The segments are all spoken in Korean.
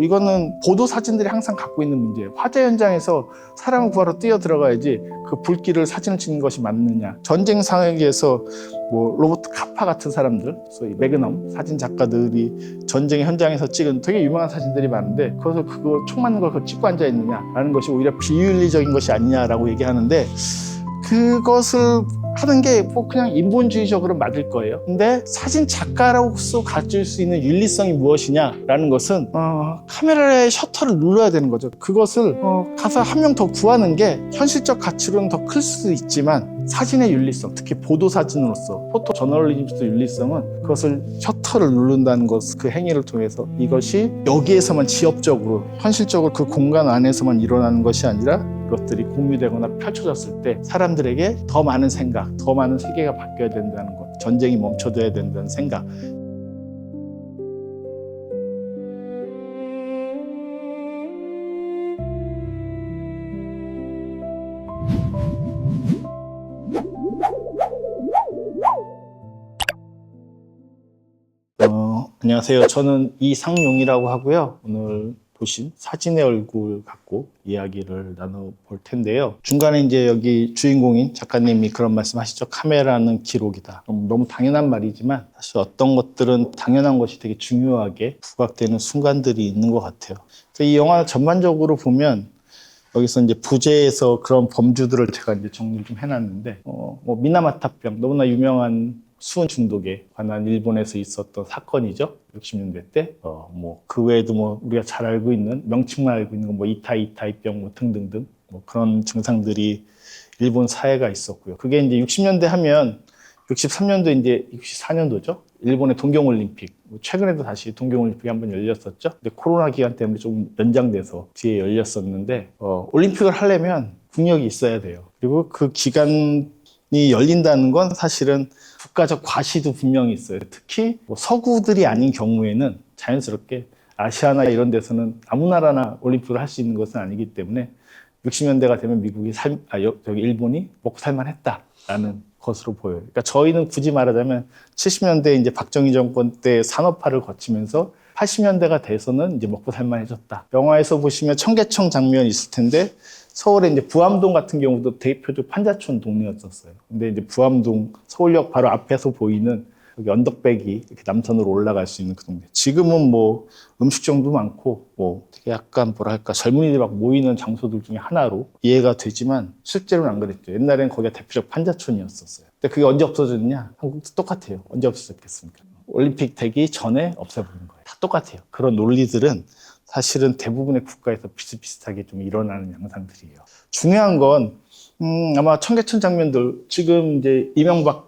이거는 보도 사진들이 항상 갖고 있는 문제예요. 화재 현장에서 사람을 구하러 뛰어 들어가야지 그 불길을 사진을 찍는 것이 맞느냐. 전쟁 상황에서 뭐 로버트 카파 같은 사람들, 소위 매그넘 사진 작가들이 전쟁 현장에서 찍은 되게 유명한 사진들이 많은데 거기서 그거 총 맞는 걸 찍고 앉아 있느냐라는 것이 오히려 비윤리적인 것이 아니냐라고 얘기하는데 그것을 하는 게 뭐 그냥 인본주의적으로 맞을 거예요. 근데 사진 작가로서 가질 수 있는 윤리성이 무엇이냐라는 것은 카메라의 셔터를 눌러야 되는 거죠. 그것을 가서 한 명 더 구하는 게 현실적 가치로는 더 클 수도 있지만 사진의 윤리성, 특히 보도 사진으로서 포토 저널리즘의 윤리성은 그것을 셔터를 누른다는 것, 그 행위를 통해서 이것이 여기에서만 지엽적으로 현실적으로 그 공간 안에서만 일어나는 것이 아니라 그것들이 공유되거나 펼쳐졌을 때 사람들에게 더 많은 생각, 더 많은 세계가 바뀌어야 된다는 것, 전쟁이 멈춰져야 된다는 생각. 안녕하세요. 저는 이상용이라고 하고요. 오늘 보신 사진의 얼굴 갖고 이야기를 나눠볼 텐데요. 중간에 이제 여기 주인공인 작가님이 그런 말씀 하시죠. 카메라는 기록이다. 너무 당연한 말이지만 사실 어떤 것들은 당연한 것이 되게 중요하게 부각되는 순간들이 있는 것 같아요. 이 영화 전반적으로 보면 여기서 이제 부재에서 그런 범주들을 제가 이제 정리를 좀 해놨는데, 뭐 미나마타병, 너무나 유명한 수은 중독에 관한 일본에서 있었던 사건이죠. 60년대 때. 뭐 그 외에도 뭐 우리가 잘 알고 있는, 명칭만 알고 있는 뭐 이타이병 뭐 등등등 뭐 그런 증상들이 일본 사회가 있었고요. 그게 이제 60년대 하면 63년도 이제 64년도죠. 일본의 동경올림픽. 최근에도 다시 동경올림픽이 한번 열렸었죠. 근데 코로나 기간 때문에 좀 연장돼서 뒤에 열렸었는데, 올림픽을 하려면 국력이 있어야 돼요. 그리고 그 기간이 열린다는 건 사실은 국가적 과시도 분명히 있어요. 특히 뭐 서구들이 아닌 경우에는 자연스럽게 아시아나 이런 데서는 아무 나라나 올림픽을 할 수 있는 것은 아니기 때문에 60년대가 되면 미국이 일본이 먹고 살만했다라는 것으로 보여요. 그러니까 저희는 굳이 말하자면 70년대 이제 박정희 정권 때 산업화를 거치면서 80년대가 돼서는 이제 먹고 살만해졌다. 영화에서 보시면 청계천 장면이 있을 텐데 서울에 이제 부암동 같은 경우도 대표적 판자촌 동네였었어요. 근데 이제 부암동 서울역 바로 앞에서 보이는 여기 언덕백이 이렇게 남산으로 올라갈 수 있는 그 동네. 지금은 뭐 음식점도 많고 뭐 되게 약간 뭐랄까 젊은이들이 막 모이는 장소들 중에 하나로 이해가 되지만 실제로는 안 그랬죠. 옛날에는 거기가 대표적 판자촌이었었어요. 근데 그게 언제 없어졌냐? 한국도 똑같아요. 언제 없어졌겠습니까? 올림픽 되기 전에 없애버린 거예요. 다 똑같아요. 그런 논리들은 사실은 대부분의 국가에서 비슷비슷하게 좀 일어나는 양상들이에요. 중요한 건 아마 청계천 장면들 지금 이제 이명박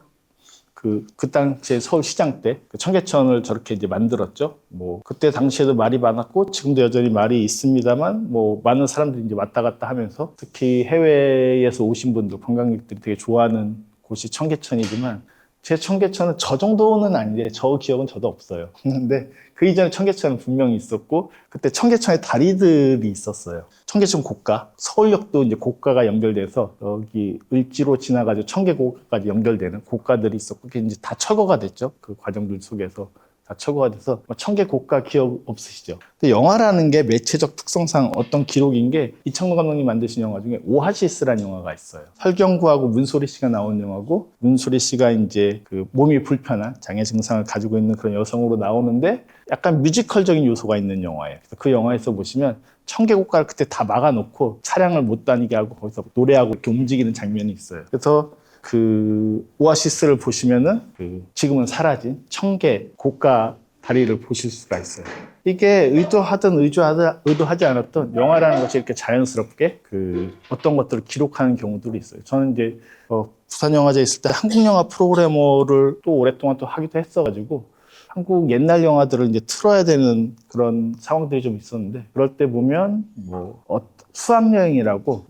그 당시에 서울시장 때 그 청계천을 저렇게 이제 만들었죠. 뭐 그때 당시에도 말이 많았고 지금도 여전히 말이 있습니다만 뭐 많은 사람들이 이제 왔다 갔다 하면서 특히 해외에서 오신 분들 관광객들이 되게 좋아하는 곳이 청계천이지만 제 청계천은 저 정도는 아닌데 저 기억은 저도 없어요. 근데 그 이전에 청계천은 분명히 있었고 그때 청계천에 다리들이 있었어요. 청계천 고가, 서울역도 이제 고가가 연결돼서 여기 을지로 지나가지고 청계고가까지 연결되는 고가들이 있었고 그게 이제 다 철거가 됐죠. 그 과정들 속에서. 다 철거가 돼서 청계고가 기억 없으시죠? 근데 영화라는 게 매체적 특성상 어떤 기록인 게 이창동 감독님 만드신 영화 중에 오아시스라는 영화가 있어요. 설경구하고 문소리 씨가 나온 영화고 문소리 씨가 이제 그 몸이 불편한 장애 증상을 가지고 있는 그런 여성으로 나오는데 약간 뮤지컬적인 요소가 있는 영화예요. 그래서 그 영화에서 보시면 청계고가를 그때 다 막아놓고 차량을 못 다니게 하고 거기서 노래하고 이렇게 움직이는 장면이 있어요. 그래서 그 오아시스를 보시면은 그 지금은 사라진 청계 고가 다리를 보실 수가 있어요. 이게 의도하든 의도하지 않았던 영화라는 것이 이렇게 자연스럽게 그 어떤 것들을 기록하는 경우들이 있어요. 저는 이제 부산영화제에 있을 때 한국 영화 프로그래머를 또 오랫동안 또 하기도 했어가지고 한국 옛날 영화들을 이제 틀어야 되는 그런 상황들이 좀 있었는데 그럴 때 보면 뭐 수학여행이라고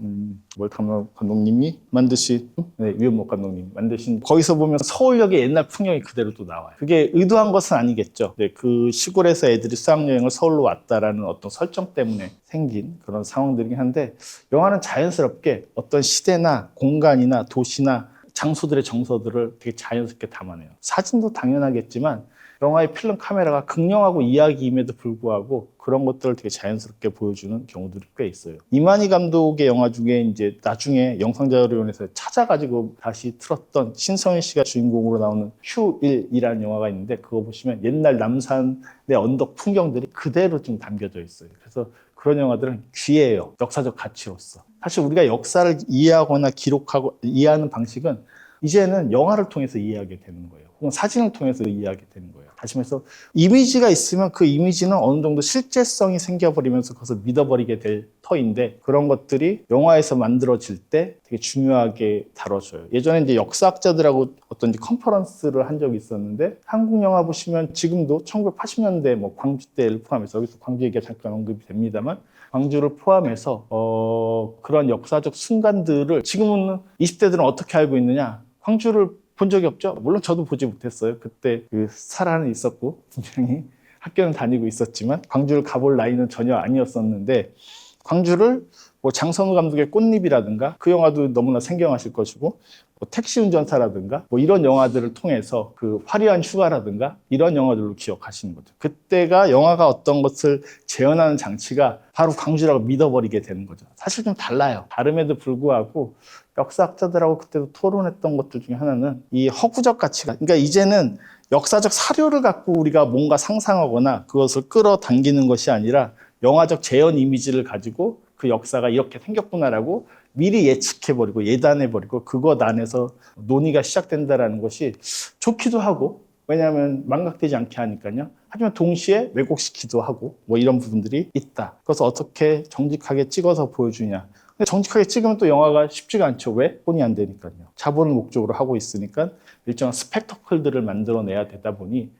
감독님이 만드신 유현목 감독님 만드신 거기서 보면 서울역의 옛날 풍경이 그대로 또 나와요. 그게 의도한 것은 아니겠죠. 그 시골에서 애들이 수학여행을 서울로 왔다라는 어떤 설정 때문에 생긴 그런 상황들이긴 한데 영화는 자연스럽게 어떤 시대나 공간이나 도시나 장소들의 정서들을 되게 자연스럽게 담아내요. 사진도 당연하겠지만 영화의 필름 카메라가 극명하고 이야기임에도 불구하고 그런 것들을 되게 자연스럽게 보여주는 경우들이 꽤 있어요. 이만희 감독의 영화 중에 이제 나중에 영상자료원에서 찾아가지고 다시 틀었던 신성희 씨가 주인공으로 나오는 Q1이라는 영화가 있는데 그거 보시면 옛날 남산의 언덕 풍경들이 그대로 좀 담겨져 있어요. 그래서 그런 영화들은 귀해요. 역사적 가치로서. 사실 우리가 역사를 이해하거나 기록하고 이해하는 방식은 이제는 영화를 통해서 이해하게 되는 거예요. 혹은 사진을 통해서 이해하게 되는 거예요. 다시 말해서 이미지가 있으면 그 이미지는 어느 정도 실제성이 생겨버리면서 그것을 믿어버리게 될 터인데 그런 것들이 영화에서 만들어질 때 되게 중요하게 다뤄져요. 예전에 이제 역사학자들하고 어떤 컨퍼런스를 한 적이 있었는데 한국 영화 보시면 지금도 1980년대 뭐 광주 때를 포함해서 여기서 광주 얘기가 잠깐 언급이 됩니다만 광주를 포함해서 그런 역사적 순간들을 지금은 20대들은 어떻게 알고 있느냐? 광주를 본 적이 없죠. 물론 저도 보지 못했어요. 그때 그 살아는 있었고 분명히 학교는 다니고 있었지만 광주를 가볼 나이는 전혀 아니었었는데 광주를 뭐 장선우 감독의 꽃잎이라든가 그 영화도 너무나 생경하실 것이고 뭐 택시 운전사라든가 뭐 이런 영화들을 통해서 그 화려한 휴가라든가 이런 영화들로 기억하시는 거죠. 그때가 영화가 어떤 것을 재현하는 장치가 바로 광주라고 믿어버리게 되는 거죠. 사실 좀 달라요. 다름에도 불구하고 역사학자들하고 그때도 토론했던 것들 중에 하나는 이 허구적 가치가 그러니까 이제는 역사적 사료를 갖고 우리가 뭔가 상상하거나 그것을 끌어당기는 것이 아니라 영화적 재현 이미지를 가지고 그 역사가 이렇게 생겼구나라고 미리 예측해버리고 예단해버리고 그것 안에서 논의가 시작된다는 것이 좋기도 하고 왜냐하면 망각되지 않게 하니까요. 하지만 동시에 왜곡시키기도 하고 뭐 이런 부분들이 있다. 그래서 어떻게 정직하게 찍어서 보여주냐. 근데 정직하게 찍으면 또 영화가 쉽지가 않죠. 왜? 돈이 안 되니까요. 자본을 목적으로 하고 있으니까 일정한 스펙터클들을 만들어내야 되다 보니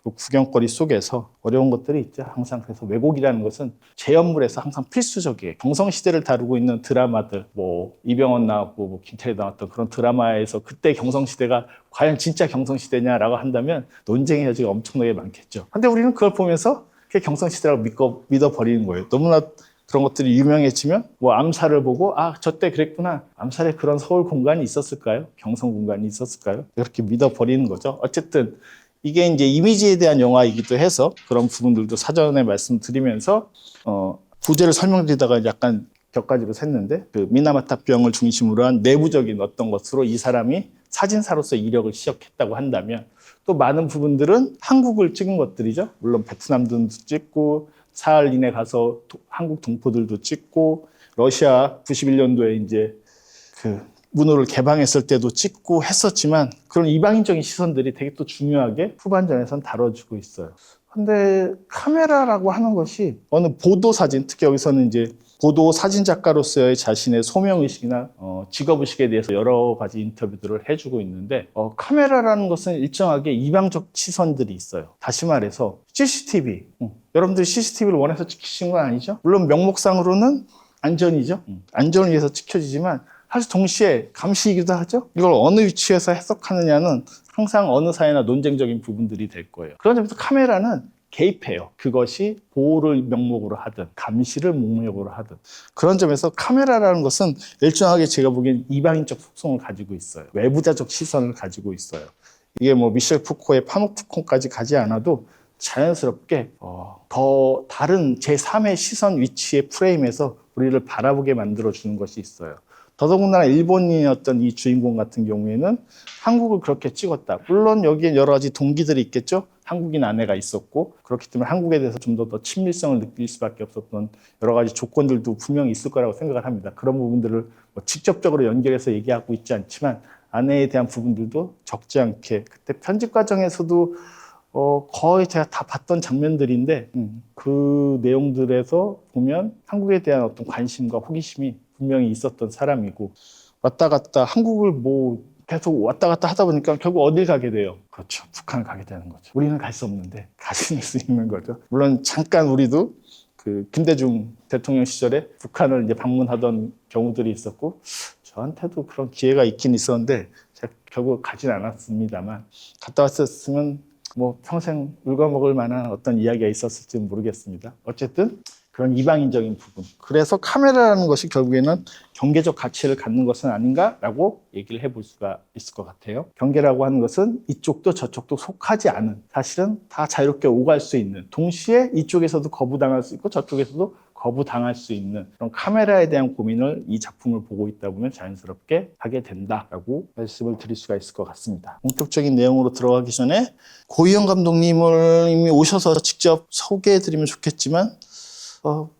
그 구경거리 속에서 어려운 것들이 있죠. 항상 그래서 왜곡이라는 것은 재현물에서 항상 필수적이에요. 경성시대를 다루고 있는 드라마들, 뭐 이병헌 나왔고 뭐 김태리 나왔던 그런 드라마에서 그때 경성시대가 과연 진짜 경성시대냐라고 한다면 논쟁의 여지가 엄청나게 많겠죠. 근데 우리는 그걸 보면서 그게 경성시대라고 믿어버리는 거예요. 너무나 그런 것들이 유명해지면 뭐 암살을 보고 아, 저때 그랬구나. 암살에 그런 서울 공간이 있었을까요? 경성 공간이 있었을까요? 그렇게 믿어버리는 거죠. 어쨌든 이게 이제 이미지에 대한 영화이기도 해서 그런 부분들도 사전에 말씀드리면서 부제를 설명드리다가 약간 격가지로 샜는데 그 미나마타병을 중심으로 한 내부적인 어떤 것으로 이 사람이 사진사로서 이력을 시작했다고 한다면 또 많은 부분들은 한국을 찍은 것들이죠. 물론 베트남도 찍고 사할 인에 가서 한국 동포들도 찍고 러시아 91년도에 이제 그 문호를 개방했을 때도 찍고 했었지만 그런 이방인적인 시선들이 되게 또 중요하게 후반전에선 다뤄지고 있어요. 근데 카메라라고 하는 것이 어느 보도 사진, 특히 여기서는 이제 보도 사진 작가로서의 자신의 소명의식이나 직업의식에 대해서 여러 가지 인터뷰들을 해주고 있는데 카메라라는 것은 일정하게 이방적 시선들이 있어요. 다시 말해서 CCTV, 여러분들이 CCTV를 원해서 찍히신 건 아니죠? 물론 명목상으로는 안전이죠. 안전을 위해서 찍혀지지만 사실 동시에 감시이기도 하죠. 이걸 어느 위치에서 해석하느냐는 항상 어느 사회나 논쟁적인 부분들이 될 거예요. 그런 점에서 카메라는 개입해요. 그것이 보호를 명목으로 하든 감시를 목적으로 하든 그런 점에서 카메라라는 것은 일정하게 제가 보기엔 이방인적 속성을 가지고 있어요. 외부자적 시선을 가지고 있어요. 이게 뭐 미셸 푸코의 파놉티콘까지 가지 않아도 자연스럽게 더 다른 제3의 시선 위치의 프레임에서 우리를 바라보게 만들어주는 것이 있어요. 더더군다나 일본인이었던 이 주인공 같은 경우에는 한국을 그렇게 찍었다. 물론 여기에 여러 가지 동기들이 있겠죠. 한국인 아내가 있었고 그렇기 때문에 한국에 대해서 좀 더 친밀성을 느낄 수밖에 없었던 여러 가지 조건들도 분명히 있을 거라고 생각을 합니다. 그런 부분들을 뭐 직접적으로 연결해서 얘기하고 있지 않지만 아내에 대한 부분들도 적지 않게 그때 편집 과정에서도 거의 제가 다 봤던 장면들인데 그 내용들에서 보면 한국에 대한 어떤 관심과 호기심이 분명히 있었던 사람이고 왔다 갔다 한국을 뭐 계속 왔다 갔다 하다 보니까 결국 어딜 가게 돼요? 그렇죠. 북한을 가게 되는 거죠. 우리는 갈 수 없는데 가실 수 있는 거죠. 물론 잠깐 우리도 그 김대중 대통령 시절에 북한을 이제 방문하던 경우들이 있었고 저한테도 그런 기회가 있긴 있었는데 제가 결국 가진 않았습니다만 갔다 왔었으면 뭐 평생 울거먹을 만한 어떤 이야기가 있었을지는 모르겠습니다. 어쨌든 그런 이방인적인 부분. 그래서 카메라라는 것이 결국에는 경계적 가치를 갖는 것은 아닌가라고 얘기를 해볼 수가 있을 것 같아요. 경계라고 하는 것은 이쪽도 저쪽도 속하지 않은, 사실은 다 자유롭게 오갈 수 있는, 동시에 이쪽에서도 거부당할 수 있고 저쪽에서도 거부당할 수 있는 그런 카메라에 대한 고민을 이 작품을 보고 있다 보면 자연스럽게 하게 된다라고 말씀을 드릴 수가 있을 것 같습니다. 본격적인 내용으로 들어가기 전에 고이영 감독님을 이미 오셔서 직접 소개해드리면 좋겠지만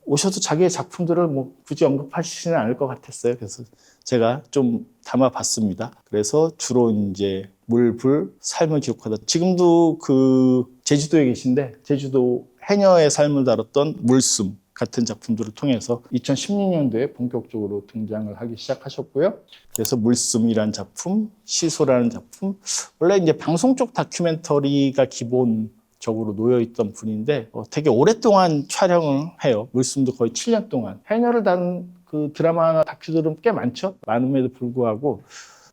오셔도 자기의 작품들을 뭐 굳이 언급하시지는 않을 것 같았어요. 그래서 제가 좀 담아봤습니다. 그래서 주로 이제 물, 불, 삶을 기록하다. 지금도 그 제주도에 계신데 제주도 해녀의 삶을 다뤘던 물숨 같은 작품들을 통해서 2016년도에 본격적으로 등장을 하기 시작하셨고요. 그래서 물숨이라는 작품, 시소라는 작품, 원래 이제 방송 쪽 다큐멘터리가 기본적으로 놓여있던 분인데 되게 오랫동안 촬영을 해요. 물숨도 거의 7년 동안. 해녀를 다룬 그 드라마나 다큐들은 꽤 많죠. 많음에도 불구하고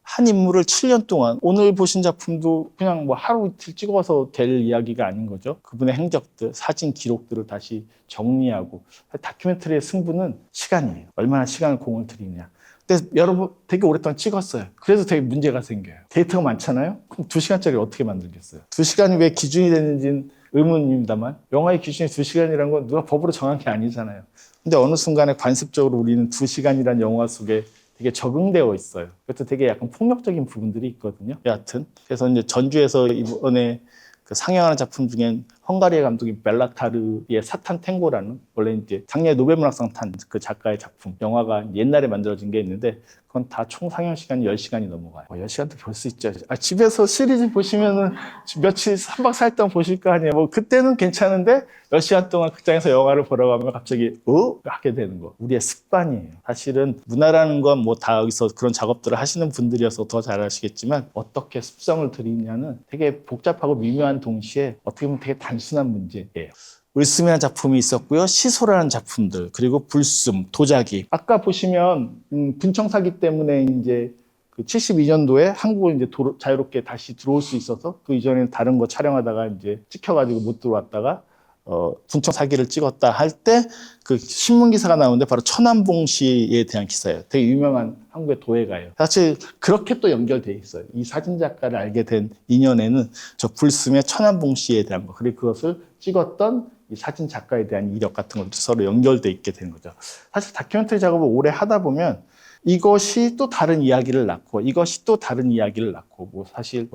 한 인물을 7년 동안, 오늘 보신 작품도 그냥 뭐 하루 이틀 찍어서 될 이야기가 아닌 거죠. 그분의 행적들, 사진 기록들을 다시 정리하고. 다큐멘터리의 승부는 시간이에요. 얼마나 시간을 공을 들이냐. 근데 여러분 되게 오랫동안 찍었어요. 그래서 되게 문제가 생겨요. 데이터가 많잖아요. 그럼 2시간짜리 어떻게 만들겠어요? 2시간이 왜 기준이 되는지는 의문입니다만, 영화의 기준이 2시간이라는 건 누가 법으로 정한 게 아니잖아요. 근데 어느 순간에 관습적으로 우리는 2시간이라는 영화 속에 되게 적응되어 있어요. 그것도 되게 약간 폭력적인 부분들이 있거든요. 여하튼 그래서 이제 전주에서 이번에 그 상영하는 작품 중엔 헝가리의 감독인 벨라타르의 사탄 탱고라는, 원래 이제 작년에 노벨문학상 탄 그 작가의 작품, 영화가 옛날에 만들어진 게 있는데 그건 다 총 상영 시간이 10시간이 넘어가요. 10시간도 볼 수 있죠. 집에서 시리즈 보시면은 며칠 3박 4일 동안 보실 거 아니에요. 뭐 그때는 괜찮은데 10시간 동안 극장에서 영화를 보러 가면 갑자기 하게 되는 거. 우리의 습관이에요. 사실은 문화라는 건 뭐 다 여기서 그런 작업들을 하시는 분들이어서 더 잘 아시겠지만, 어떻게 습성을 들이냐는 되게 복잡하고 미묘한 동시에 어떻게 보면 되게 단순한 문제예요. 물숨이라는 작품이 있었고요. 시소라는 작품들, 그리고 불숨, 도자기. 아까 보시면 분청사기 때문에 이제 그 72년도에 한국을 이제 자유롭게 다시 들어올 수 있어서, 그 이전에는 다른 거 촬영하다가 이제 찍혀가지고 못 들어왔다가 분청 사기를 찍었다 할 때 그 신문 기사가 나오는데 바로 천안봉 씨에 대한 기사예요. 되게 유명한 한국의 도예가예요. 사실 그렇게 또 연결돼 있어요. 이 사진 작가를 알게 된 인연에는 저 불숨의 천안봉 씨에 대한 거, 그리고 그것을 찍었던 이 사진 작가에 대한 이력 같은 것도 서로 연결돼 있게 되는 거죠. 사실 다큐멘터리 작업을 오래 하다 보면 이것이 또 다른 이야기를 낳고 이것이 또 다른 이야기를 낳고, 뭐 사실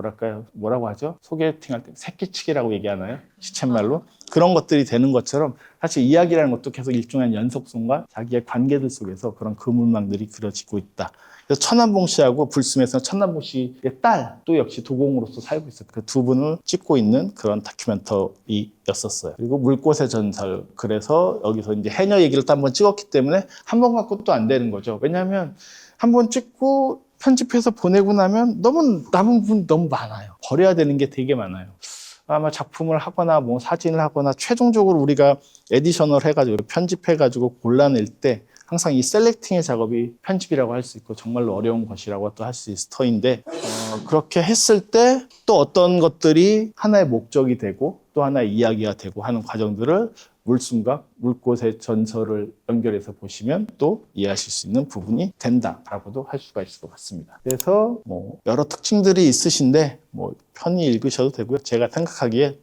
뭐라고 하죠? 소개팅할 때 새끼치기라고 얘기하나요? 시쳇말로? 그런 것들이 되는 것처럼 사실 이야기라는 것도 계속 일종의 연속성과 자기의 관계들 속에서 그런 그물망들이 그려지고 있다. 그래서 천안봉 씨하고 불숨에서는 천안봉 씨의 딸 또 역시 도공으로서 살고 있어요. 그 두 분을 찍고 있는 그런 다큐멘터리였었어요. 그리고 물꽃의 전설. 그래서 여기서 이제 해녀 얘기를 또 한번 찍었기 때문에 한 번 갖고 또 안 되는 거죠. 왜냐하면 한 번 찍고 편집해서 보내고 나면 남은 부분 너무 많아요. 버려야 되는 게 되게 많아요. 아마 작품을 하거나 뭐 사진을 하거나 최종적으로 우리가 에디션을 해가지고 편집해가지고 골라낼 때 항상 이 셀렉팅의 작업이 편집이라고 할 수 있고 정말로 어려운 것이라고 또 할 수 있을 터인데, 그렇게 했을 때 또 어떤 것들이 하나의 목적이 되고 또 하나의 이야기가 되고 하는 과정들을 물숨과 물꽃의 전설을 연결해서 보시면 또 이해하실 수 있는 부분이 된다라고도 할 수가 있을 것 같습니다. 그래서 뭐 여러 특징들이 있으신데 뭐 편히 읽으셔도 되고요. 제가 생각하기에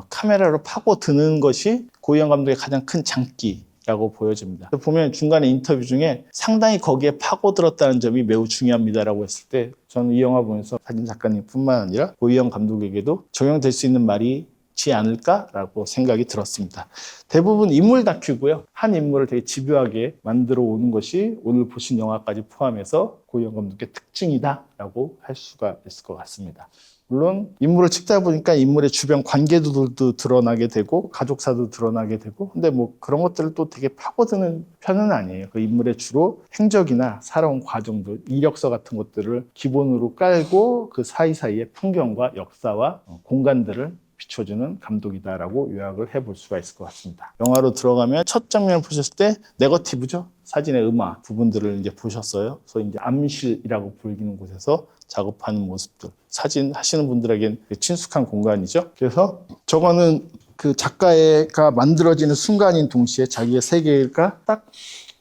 카메라로 파고드는 것이 고이영 감독의 가장 큰 장기라고 보여집니다. 보면 중간에 인터뷰 중에 상당히 거기에 파고들었다는 점이 매우 중요합니다라고 했을 때, 저는 이 영화 보면서 사진 작가님뿐만 아니라 고이영 감독에게도 적용될 수 있는 말이 지 않을까라고 생각이 들었습니다. 대부분 인물 다큐고요. 한 인물을 되게 집요하게 만들어 오는 것이 오늘 보신 영화까지 포함해서 고이영 감독의 특징이다라고 할 수가 있을 것 같습니다. 물론 인물을 찍다 보니까 인물의 주변 관계들도 드러나게 되고 가족사도 드러나게 되고, 근데 뭐 그런 것들을 또 되게 파고드는 편은 아니에요. 그 인물의 주로 행적이나 살아온 과정들, 이력서 같은 것들을 기본으로 깔고 그 사이사이의 풍경과 역사와 공간들을 비춰주는 감독이다라고 요약을 해볼 수가 있을 것 같습니다. 영화로 들어가면 첫 장면을 보셨을 때 네거티브죠. 사진의 음악 부분들을 이제 보셨어요. 그래서 이제 암실이라고 불리는 곳에서 작업하는 모습들, 사진 하시는 분들에겐 친숙한 공간이죠. 그래서 저거는 그 작가가 만들어지는 순간인 동시에 자기의 세계가 딱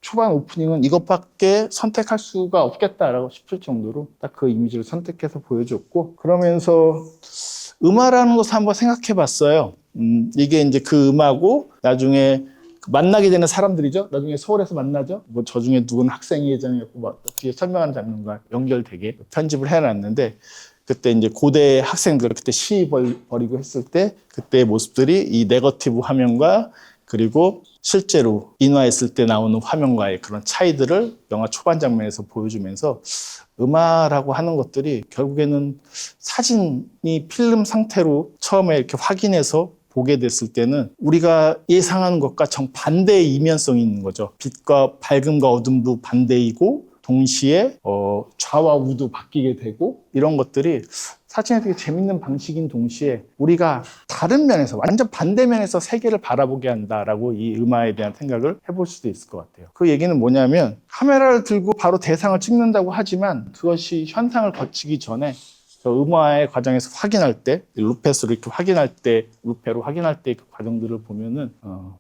초반 오프닝은 이것밖에 선택할 수가 없겠다라고 싶을 정도로 딱 그 이미지를 선택해서 보여줬고, 그러면서 음화라는 것을 한번 생각해 봤어요. 이게 이제 그 음하고 나중에 만나게 되는 사람들이죠. 나중에 서울에서 만나죠. 뭐 저 중에 누군 학생 예정이었고 막 뒤에 설명하는 장면과 연결되게 편집을 해놨는데, 그때 이제 고대 학생들 그때 시위 벌이고 했을 때 그때의 모습들이 이 네거티브 화면과 그리고 실제로 인화했을 때 나오는 화면과의 그런 차이들을 영화 초반 장면에서 보여주면서 음화라고 하는 것들이 결국에는 사진이 필름 상태로 처음에 이렇게 확인해서 보게 됐을 때는 우리가 예상하는 것과 정반대의 이면성이 있는 거죠. 빛과 밝음과 어둠도 반대이고 동시에 좌와 우도 바뀌게 되고, 이런 것들이 사진이 되게 재밌는 방식인 동시에 우리가 다른 면에서 완전 반대면에서 세계를 바라보게 한다라고 이 음화에 대한 생각을 해볼 수도 있을 것 같아요. 그 얘기는 뭐냐면 카메라를 들고 바로 대상을 찍는다고 하지만 그것이 현상을 거치기 전에 음화의 과정에서 확인할 때, 루페스로 이렇게 확인할 때, 루페로 확인할 때 그 과정들을 보면은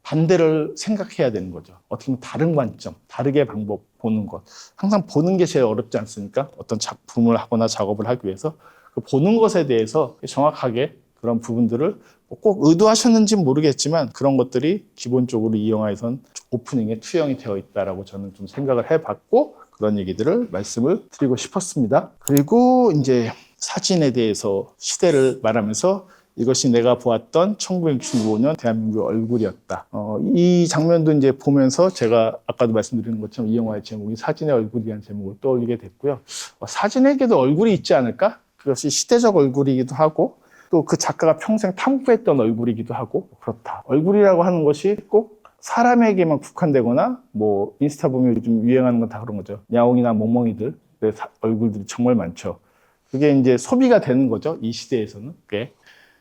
반대를 생각해야 되는 거죠. 어떻게 보면 다른 관점, 다르게 방법 보는 것. 항상 보는 게 제일 어렵지 않습니까? 어떤 작품을 하거나 작업을 하기 위해서 그 보는 것에 대해서 정확하게 그런 부분들을 꼭 의도하셨는지는 모르겠지만 그런 것들이 기본적으로 이 영화에선 오프닝에 투영이 되어 있다라고 저는 좀 생각을 해봤고, 그런 얘기들을 말씀을 드리고 싶었습니다. 그리고 이제 사진에 대해서 시대를 말하면서 이것이 내가 보았던 1965년 대한민국의 얼굴이었다. 이 장면도 이제 보면서 제가 아까도 말씀드린 것처럼 이 영화의 제목이 사진의 얼굴이라는 제목을 떠올리게 됐고요. 사진에게도 얼굴이 있지 않을까? 그것이 시대적 얼굴이기도 하고 또 그 작가가 평생 탐구했던 얼굴이기도 하고 그렇다. 얼굴이라고 하는 것이 꼭 사람에게만 국한되거나 뭐 인스타 보면 요즘 유행하는 건 다 그런 거죠. 야옹이나 멍멍이들 얼굴들이 정말 많죠. 그게 이제 소비가 되는 거죠. 이 시대에서는. 꽤.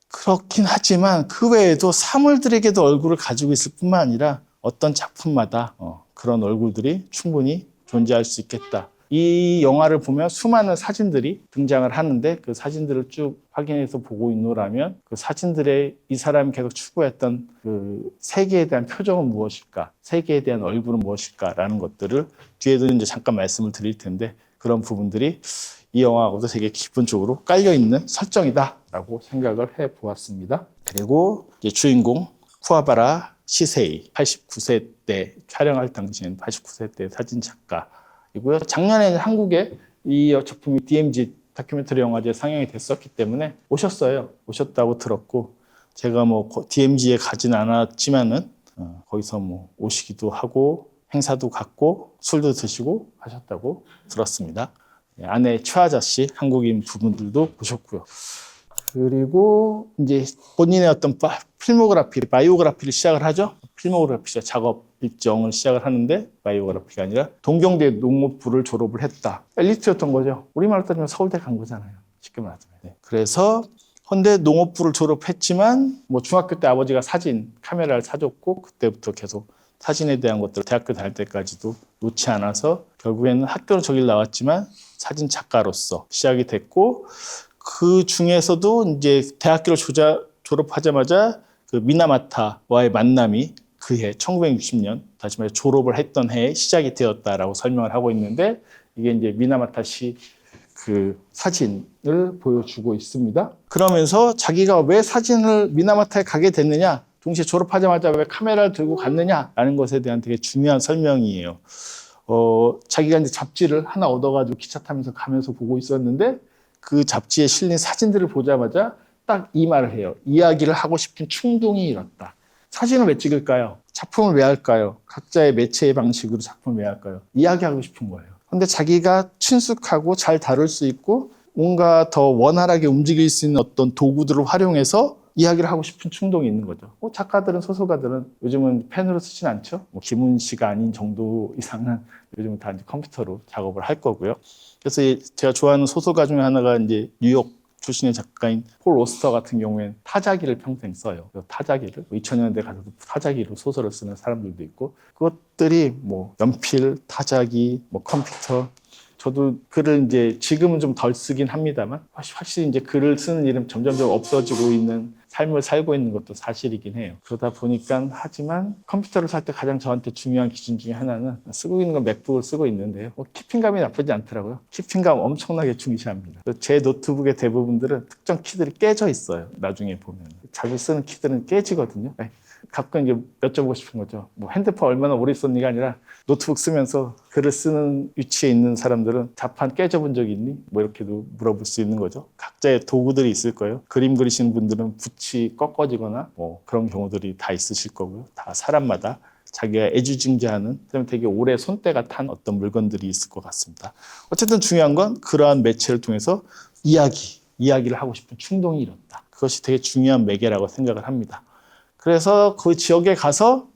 그렇긴 하지만 그 외에도 사물들에게도 얼굴을 가지고 있을 뿐만 아니라 어떤 작품마다 그런 얼굴들이 충분히 존재할 수 있겠다. 이 영화를 보면 수많은 사진들이 등장을 하는데 그 사진들을 쭉 확인해서 보고 있노라면 그 사진들의 이 사람이 계속 추구했던 그 세계에 대한 표정은 무엇일까? 세계에 대한 얼굴은 무엇일까라는 것들을 뒤에도 이제 잠깐 말씀을 드릴 텐데, 그런 부분들이 이 영화하고도 되게 기본적으로 깔려있는 설정이다라고 생각을 해보았습니다. 그리고 이제 주인공 쿠와바라 시세이, 89세 때 촬영할 당시엔 89세 때 사진 작가이고요. 작년에 한국에 이 작품이 DMZ 다큐멘터리 영화제 상영이 됐었기 때문에 오셨어요. 오셨다고 들었고, 제가 뭐 DMZ에 가진 않았지만은 거기서 뭐 오시기도 하고 행사도 갔고 술도 드시고 하셨다고 들었습니다. 아내 최아자씨, 한국인 부분들도 보셨고요. 그리고 이제 본인의 어떤 필모그래피, 바이오그래피를 시작을 하죠. 필모그래피 작업 일정을 시작을 하는데 바이오그래피가 아니라 동경대 농업부를 졸업을 했다. 엘리트였던 거죠. 우리말로 따지면 서울대 간 거잖아요. 쉽게 말하자면. 네. 그래서 헌데 농업부를 졸업했지만 뭐 중학교 때 아버지가 사진 카메라를 사줬고 그때부터 계속 사진에 대한 것들을 대학교 다닐 때까지도 놓지 않아서 결국에는 학교는 저길 나왔지만 사진 작가로서 시작이 됐고, 그 중에서도 이제 대학교를 졸업하자마자 그 미나마타와의 만남이 그해 1960년 다시 말해 졸업을 했던 해에 시작이 되었다라고 설명을 하고 있는데, 이게 이제 미나마타 씨 그 사진을 보여주고 있습니다. 그러면서 자기가 왜 사진을 미나마타에 가게 됐느냐, 동시에 졸업하자마자 왜 카메라를 들고 갔느냐라는 것에 대한 되게 중요한 설명이에요. 자기가 이제 잡지를 하나 얻어가지고 기차 타면서 가면서 보고 있었는데 그 잡지에 실린 사진들을 보자마자 딱 이 말을 해요. 이야기를 하고 싶은 충동이 일었다. 사진을 왜 찍을까요? 작품을 왜 할까요? 각자의 매체의 방식으로 작품을 왜 할까요? 이야기하고 싶은 거예요. 근데 자기가 친숙하고 잘 다룰 수 있고 뭔가 더 원활하게 움직일 수 있는 어떤 도구들을 활용해서 이야기를 하고 싶은 충동이 있는 거죠. 작가들은, 소설가들은 요즘은 펜으로 쓰진 않죠. 김훈 씨가 아닌 정도 이상은 요즘은 다 이제 컴퓨터로 작업을 할 거고요. 그래서 제가 좋아하는 소설가 중에 하나가 이제 뉴욕 출신의 작가인 폴 오스터 같은 경우에는 타자기를 평생 써요. 타자기를 2000년대 가서도 타자기로 소설을 쓰는 사람들도 있고, 그것들이 뭐 연필, 타자기, 뭐 컴퓨터. 저도 글을 이제 지금은 좀 덜 쓰긴 합니다만 확실히 이제 글을 쓰는 일은 점점 없어지고 있는 삶을 살고 있는 것도 사실이긴 해요. 그러다 보니까 하지만 컴퓨터를 살 때 가장 저한테 중요한 기준 중에 하나는 쓰고 있는 건 맥북을 쓰고 있는데요. 키핑감이 나쁘지 않더라고요. 키핑감 엄청나게 중시합니다. 제 노트북의 대부분들은 특정 키들이 깨져 있어요. 나중에 보면. 자주 쓰는 키들은 깨지거든요. 가끔 이제 여쭤보고 싶은 거죠. 뭐 핸드폰 얼마나 오래 썼니가 아니라 노트북 쓰면서 글을 쓰는 위치에 있는 사람들은 자판 깨져본 적 있니? 뭐 이렇게도 물어볼 수 있는 거죠. 각자의 도구들이 있을 거예요. 그림 그리시는 분들은 붓이 꺾어지거나 뭐 그런 경우들이 다 있으실 거고요. 다 사람마다 자기가 애지중지하는 되게 오래 손때가 탄 어떤 물건들이 있을 것 같습니다. 어쨌든 중요한 건 그러한 매체를 통해서 이야기를 하고 싶은 충동이 일었다. 그것이 되게 중요한 매개라고 생각을 합니다. 그래서 그 지역에 가서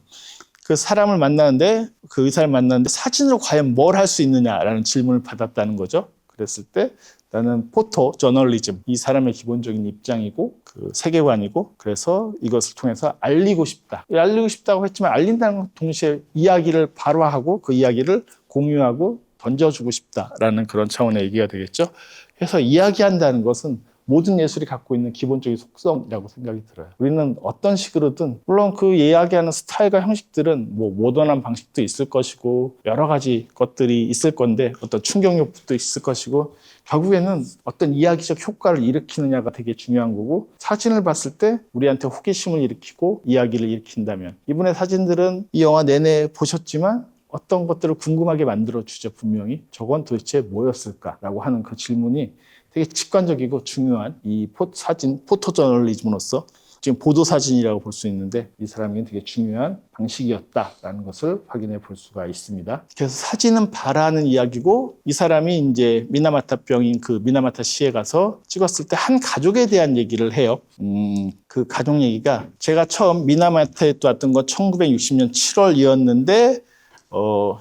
그 사람을 만나는데 그 의사를 만나는데 사진으로 과연 뭘 할 수 있느냐라는 질문을 받았다는 거죠. 그랬을 때 나는 포토 저널리즘 이 사람의 기본적인 입장이고 그 세계관이고 그래서 이것을 통해서 알리고 싶다. 알리고 싶다고 했지만 알린다는 것 동시에 이야기를 발화하고 그 이야기를 공유하고 던져주고 싶다라는 그런 차원의 얘기가 되겠죠. 그래서 이야기한다는 것은 모든 예술이 갖고 있는 기본적인 속성이라고 생각이 들어요. 우리는 어떤 식으로든 물론 그 이야기하는 스타일과 형식들은 뭐 모던한 방식도 있을 것이고 여러 가지 것들이 있을 건데 어떤 충격요법도 있을 것이고 결국에는 어떤 이야기적 효과를 일으키느냐가 되게 중요한 거고 사진을 봤을 때 우리한테 호기심을 일으키고 이야기를 일으킨다면 이분의 사진들은 이 영화 내내 보셨지만 어떤 것들을 궁금하게 만들어주죠. 분명히 저건 도대체 뭐였을까라고 하는 그 질문이 되게 직관적이고 중요한 이 사진, 포토저널리즘으로서 지금 보도사진이라고 볼 수 있는데 이 사람에게는 되게 중요한 방식이었다라는 것을 확인해 볼 수가 있습니다. 그래서 사진은 바라는 이야기고 이 사람이 이제 미나마타병인 그 미나마타시에 가서 찍었을 때 한 가족에 대한 얘기를 해요. 그 가족 얘기가 제가 처음 미나마타에 왔던 건 1960년 7월이었는데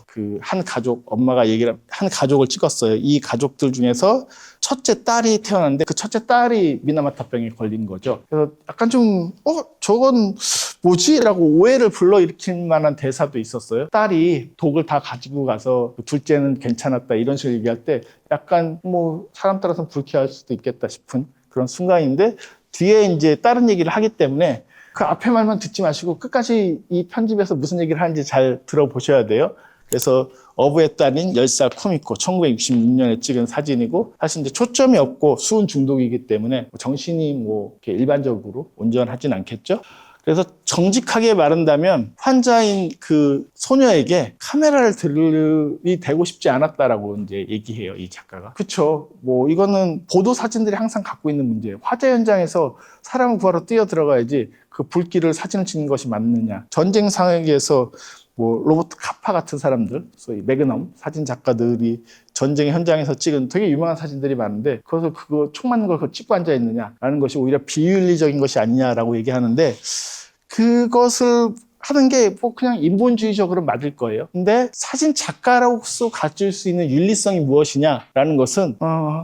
그 한 가족, 엄마가 한 가족을 찍었어요. 이 가족들 중에서 첫째 딸이 태어났는데 그 첫째 딸이 미나마타병에 걸린 거죠. 그래서 약간 좀, 저건 뭐지? 라고 오해를 불러일으킬 만한 대사도 있었어요. 딸이 독을 다 가지고 가서 둘째는 괜찮았다 이런 식으로 얘기할 때 약간 뭐 사람 따라서는 불쾌할 수도 있겠다 싶은 그런 순간인데 뒤에 이제 다른 얘기를 하기 때문에 그 앞에 말만 듣지 마시고 끝까지 이 편집에서 무슨 얘기를 하는지 잘 들어보셔야 돼요. 그래서 어부의 딸인 10살 쿠미코 1966년에 찍은 사진이고 사실 이제 초점이 없고 수은 중독이기 때문에 정신이 뭐 이렇게 일반적으로 온전하진 않겠죠. 그래서 정직하게 말한다면 환자인 그 소녀에게 카메라를 들이 대고 싶지 않았다라고 이제 얘기해요, 이 작가가. 그렇죠. 뭐 이거는 보도 사진들이 항상 갖고 있는 문제예요. 화재 현장에서 사람을 구하러 뛰어 들어가야지 그 불길을 사진을 찍는 것이 맞느냐. 전쟁 상황에서 뭐 로버트 카파 같은 사람들, 소위 매그넘 사진 작가들이 전쟁 현장에서 찍은 되게 유명한 사진들이 많은데 그것을 총 맞는 걸 찍고 앉아 있느냐라는 것이 오히려 비윤리적인 것이 아니냐라고 얘기하는데 그것을 하는 게 뭐 그냥 인본주의적으로 맞을 거예요. 근데 사진 작가로서 가질 수 있는 윤리성이 무엇이냐라는 것은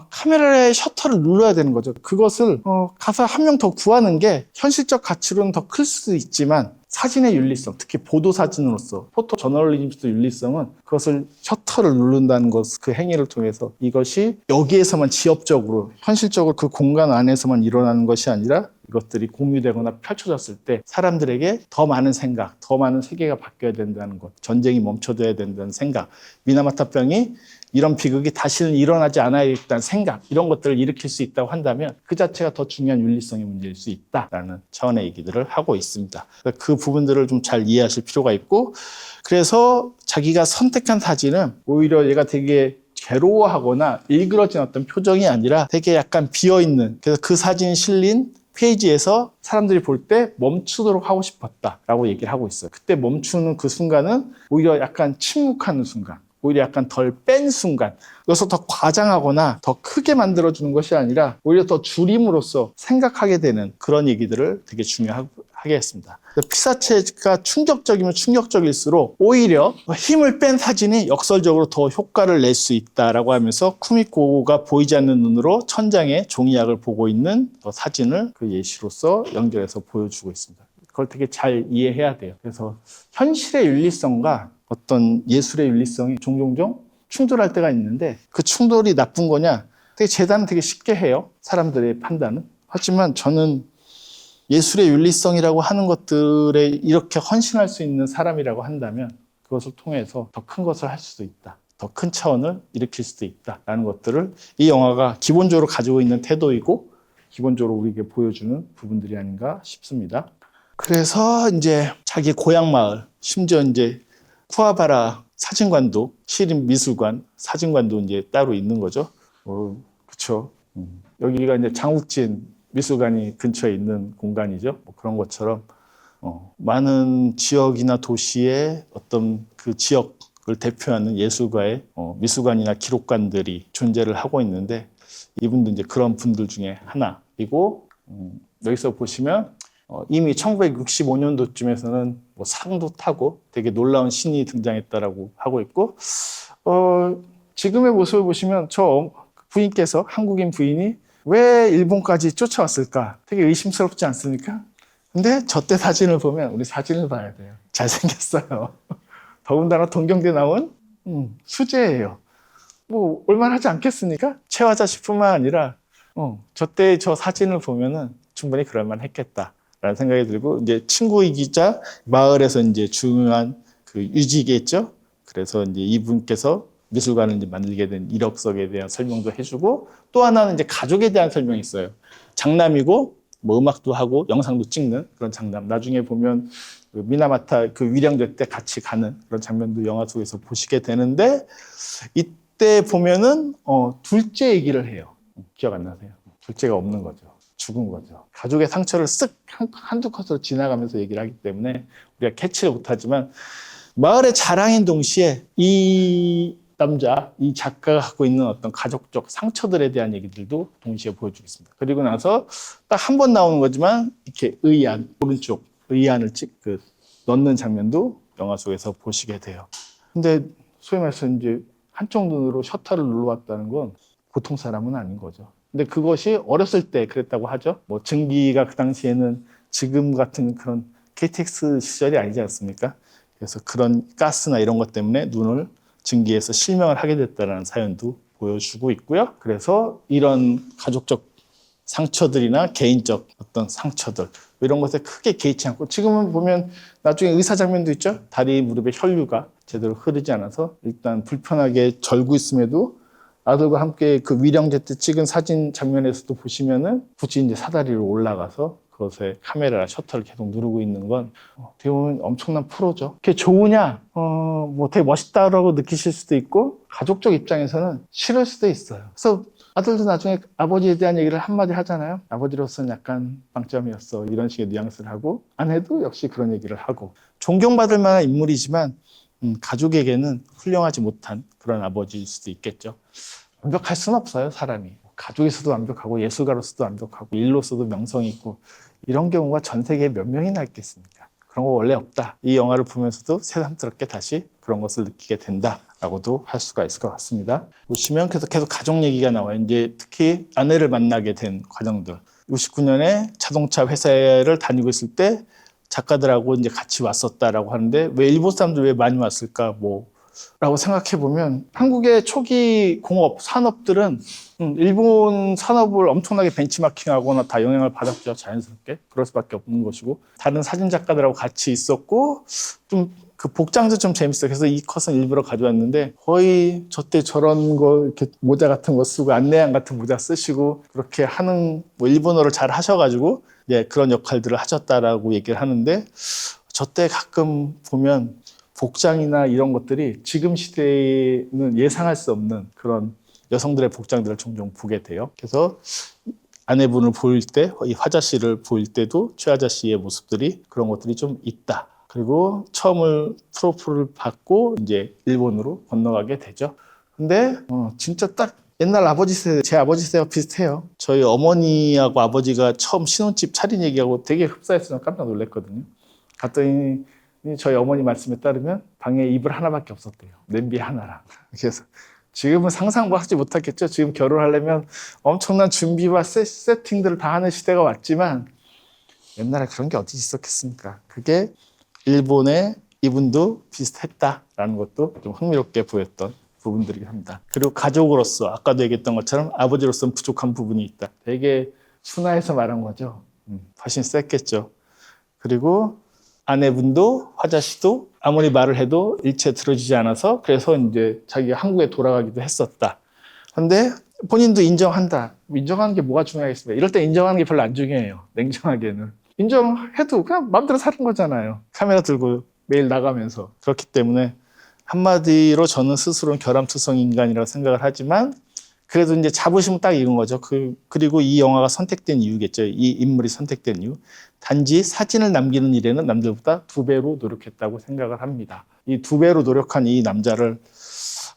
카메라의 셔터를 눌러야 되는 거죠. 그것을 가서 한 명 더 구하는 게 현실적 가치로는 더 클 수도 있지만 사진의 윤리성, 특히 보도 사진으로서 포토 저널리즘의 윤리성은 그것을 셔터를 누른다는 것, 그 행위를 통해서 이것이 여기에서만 지엽적으로 현실적으로 그 공간 안에서만 일어나는 것이 아니라 이것들이 공유되거나 펼쳐졌을 때 사람들에게 더 많은 생각, 더 많은 세계가 바뀌어야 된다는 것, 전쟁이 멈춰져야 된다는 생각, 미나마타병이 이런 비극이 다시는 일어나지 않아야겠다는 생각, 이런 것들을 일으킬 수 있다고 한다면 그 자체가 더 중요한 윤리성의 문제일 수 있다라는 차원의 얘기들을 하고 있습니다. 그 부분들을 좀 잘 이해하실 필요가 있고 그래서 자기가 선택한 사진은 오히려 얘가 되게 괴로워하거나 일그러진 어떤 표정이 아니라 되게 약간 비어있는 그래서 그 사진이 실린 페이지에서 사람들이 볼 때 멈추도록 하고 싶었다라고 얘기를 하고 있어요. 그때 멈추는 그 순간은 오히려 약간 침묵하는 순간, 오히려 약간 덜 뺀 순간, 그래서 더 과장하거나 더 크게 만들어주는 것이 아니라 오히려 더 줄임으로써 생각하게 되는 그런 얘기들을 되게 중요하게 했습니다. 피사체가 충격적이면 충격적일수록 오히려 힘을 뺀 사진이 역설적으로 더 효과를 낼 수 있다라고 하면서 쿠미코가 보이지 않는 눈으로 천장에 종이약을 보고 있는 사진을 그 예시로서 연결해서 보여주고 있습니다. 그걸 되게 잘 이해해야 돼요. 그래서 현실의 윤리성과 어떤 예술의 윤리성이 종종 충돌할 때가 있는데 그 충돌이 나쁜 거냐? 되게 재단은 되게 쉽게 해요. 사람들의 판단은. 하지만 저는 예술의 윤리성이라고 하는 것들에 이렇게 헌신할 수 있는 사람이라고 한다면 그것을 통해서 더 큰 것을 할 수도 있다. 더 큰 차원을 일으킬 수도 있다라는 것들을 이 영화가 기본적으로 가지고 있는 태도이고 기본적으로 우리에게 보여주는 부분들이 아닌가 싶습니다. 그래서 이제 자기 고향 마을, 심지어 이제 쿠아바라 사진관도, 시립미술관 사진관도 이제 따로 있는 거죠. 그렇죠. 여기가 이제 장욱진 미술관이 근처에 있는 공간이죠. 뭐 그런 것처럼 많은 지역이나 도시의 어떤 그 지역을 대표하는 예술가의 미술관이나 기록관들이 존재를 하고 있는데 이분도 이제 그런 분들 중에 하나이고 여기서 보시면 이미 1965년도쯤에서는 뭐 상도 타고 되게 놀라운 신이 등장했다라고 하고 있고 지금의 모습을 보시면 저 부인께서 한국인 부인이 왜 일본까지 쫓아왔을까 되게 의심스럽지 않습니까? 근데 저 때 사진을 보면 우리 사진을 봐야 돼요. 잘생겼어요. 더군다나 동경대 나온 수재예요. 뭐 올만하지 않겠습니까? 최화자 씨뿐만 아니라 저 때 저 사진을 보면은 충분히 그럴만 했겠다라는 생각이 들고 이제 친구이기자 마을에서 이제 중요한 그 유지겠죠. 그래서 이제 이분께서 미술관을 이제 만들게 된 이력서에 대한 설명도 해주고 또 하나는 이제 가족에 대한 설명이 있어요. 장남이고 뭐 음악도 하고 영상도 찍는 그런 장남. 나중에 보면 그 미나마타 그 위령제 때 같이 가는 그런 장면도 영화 속에서 보시게 되는데 이때 보면은 둘째 얘기를 해요. 기억 안 나세요? 둘째가 없는 거죠. 죽은 거죠. 가족의 상처를 쓱 한두 컷으로 지나가면서 얘기를 하기 때문에 우리가 캐치를 못하지만 마을의 자랑인 동시에 이 남자, 이 작가가 갖고 있는 어떤 가족적 상처들에 대한 얘기들도 동시에 보여주겠습니다. 그리고 나서 딱 한 번 나오는 거지만 이렇게 의안, 오른쪽 의안을 넣는 장면도 영화 속에서 보시게 돼요. 근데 소위 말해서 이제 한쪽 눈으로 셔터를 눌러왔다는 건 보통 사람은 아닌 거죠. 근데 그것이 어렸을 때 그랬다고 하죠. 뭐 증기가 그 당시에는 지금 같은 그런 KTX 시절이 아니지 않습니까? 그래서 그런 가스나 이런 것 때문에 눈을 증기에서 실명을 하게 됐다는 사연도 보여주고 있고요. 그래서 이런 가족적 상처들이나 개인적 어떤 상처들 이런 것에 크게 개의치 않고 지금은 보면 나중에 의사 장면도 있죠. 다리 무릎에 혈류가 제대로 흐르지 않아서 일단 불편하게 절고 있음에도 아들과 함께 그 위령제 때 찍은 사진 장면에서도 보시면은 굳이 이제 사다리로 올라가서 그것에 카메라나 셔터를 계속 누르고 있는 건 어떻게 보면 엄청난 프로죠. 그게 좋으냐? 뭐 되게 멋있다라고 느끼실 수도 있고 가족적 입장에서는 싫을 수도 있어요. 그래서 아들도 나중에 아버지에 대한 얘기를 한마디 하잖아요. 아버지로서는 약간 빵점이었어. 이런 식의 뉘앙스를 하고 아내도 역시 그런 얘기를 하고 존경받을 만한 인물이지만 가족에게는 훌륭하지 못한 그런 아버지일 수도 있겠죠. 완벽할 수는 없어요, 사람이. 가족에서도 완벽하고 예술가로서도 완벽하고 일로서도 명성이 있고 이런 경우가 전 세계에 몇 명이나 있겠습니까? 그런 거 원래 없다. 이 영화를 보면서도 새삼스럽게 다시 그런 것을 느끼게 된다라고도 할 수가 있을 것 같습니다. 보시면 계속 가족 얘기가 나와요. 이제 특히 아내를 만나게 된 과정들. 69년에 자동차 회사를 다니고 있을 때 작가들하고 이제 같이 왔었다라고 하는데 왜 일본 사람들 왜 많이 왔을까? 라고 생각해 보면 한국의 초기 공업 산업들은 일본 산업을 엄청나게 벤치마킹하거나 다 영향을 받았죠. 자연스럽게 그럴 수밖에 없는 것이고 다른 사진 작가들하고 같이 있었고 좀 그 복장도 좀 재밌어요. 그래서 이 컷은 일부러 가져왔는데 거의 저때 저런 거 이렇게 모자 같은 거 쓰고 안내양 같은 모자 쓰시고 그렇게 하는 뭐 일본어를 잘 하셔가지고 그런 역할들을 하셨다라고 얘기를 하는데 저때 가끔 보면 복장이나 이런 것들이 지금 시대에는 예상할 수 없는 그런 여성들의 복장들을 종종 보게 돼요. 그래서 아내분을 보일 때, 이 화자 씨를 보일 때도 최화자 씨의 모습들이 그런 것들이 좀 있다. 그리고 처음을 프로포를 받고 이제 일본으로 건너가게 되죠. 근데 진짜 딱 옛날 아버지 세대, 제 아버지 세대와 비슷해요. 저희 어머니하고 아버지가 처음 신혼집 차린 얘기하고 되게 흡사해서 깜짝 놀랐거든요. 갔더니 저희 어머니 말씀에 따르면 방에 이불 하나밖에 없었대요. 냄비 하나랑. 그래서 지금은 상상도 하지 못하겠죠. 지금 결혼하려면 엄청난 준비와 세팅들을 다 하는 시대가 왔지만 옛날에 그런 게 어디 있었겠습니까? 그게 일본의 이분도 비슷했다라는 것도 좀 흥미롭게 보였던 부분들이긴 합니다. 그리고 가족으로서 아까도 얘기했던 것처럼 아버지로서는 부족한 부분이 있다. 되게 순화해서 말한 거죠. 훨씬 셌겠죠. 그리고 아내분도 화자 씨도 아무리 말을 해도 일체 들어주지 않아서 그래서 이제 자기가 한국에 돌아가기도 했었다. 근데 본인도 인정한다. 인정하는 게 뭐가 중요하겠습니까? 이럴 때 인정하는 게 별로 안 중요해요. 냉정하게는. 인정해도 그냥 마음대로 사는 거잖아요. 카메라 들고 매일 나가면서. 그렇기 때문에 한마디로 저는 스스로는 결함투성 인간이라고 생각을 하지만 그래도 이제 자부심은 딱 익은 거죠. 그리고 이 영화가 선택된 이유겠죠. 이 인물이 선택된 이유. 단지 사진을 남기는 일에는 남들보다 2배로 노력했다고 생각을 합니다. 이 2배로 노력한 이 남자를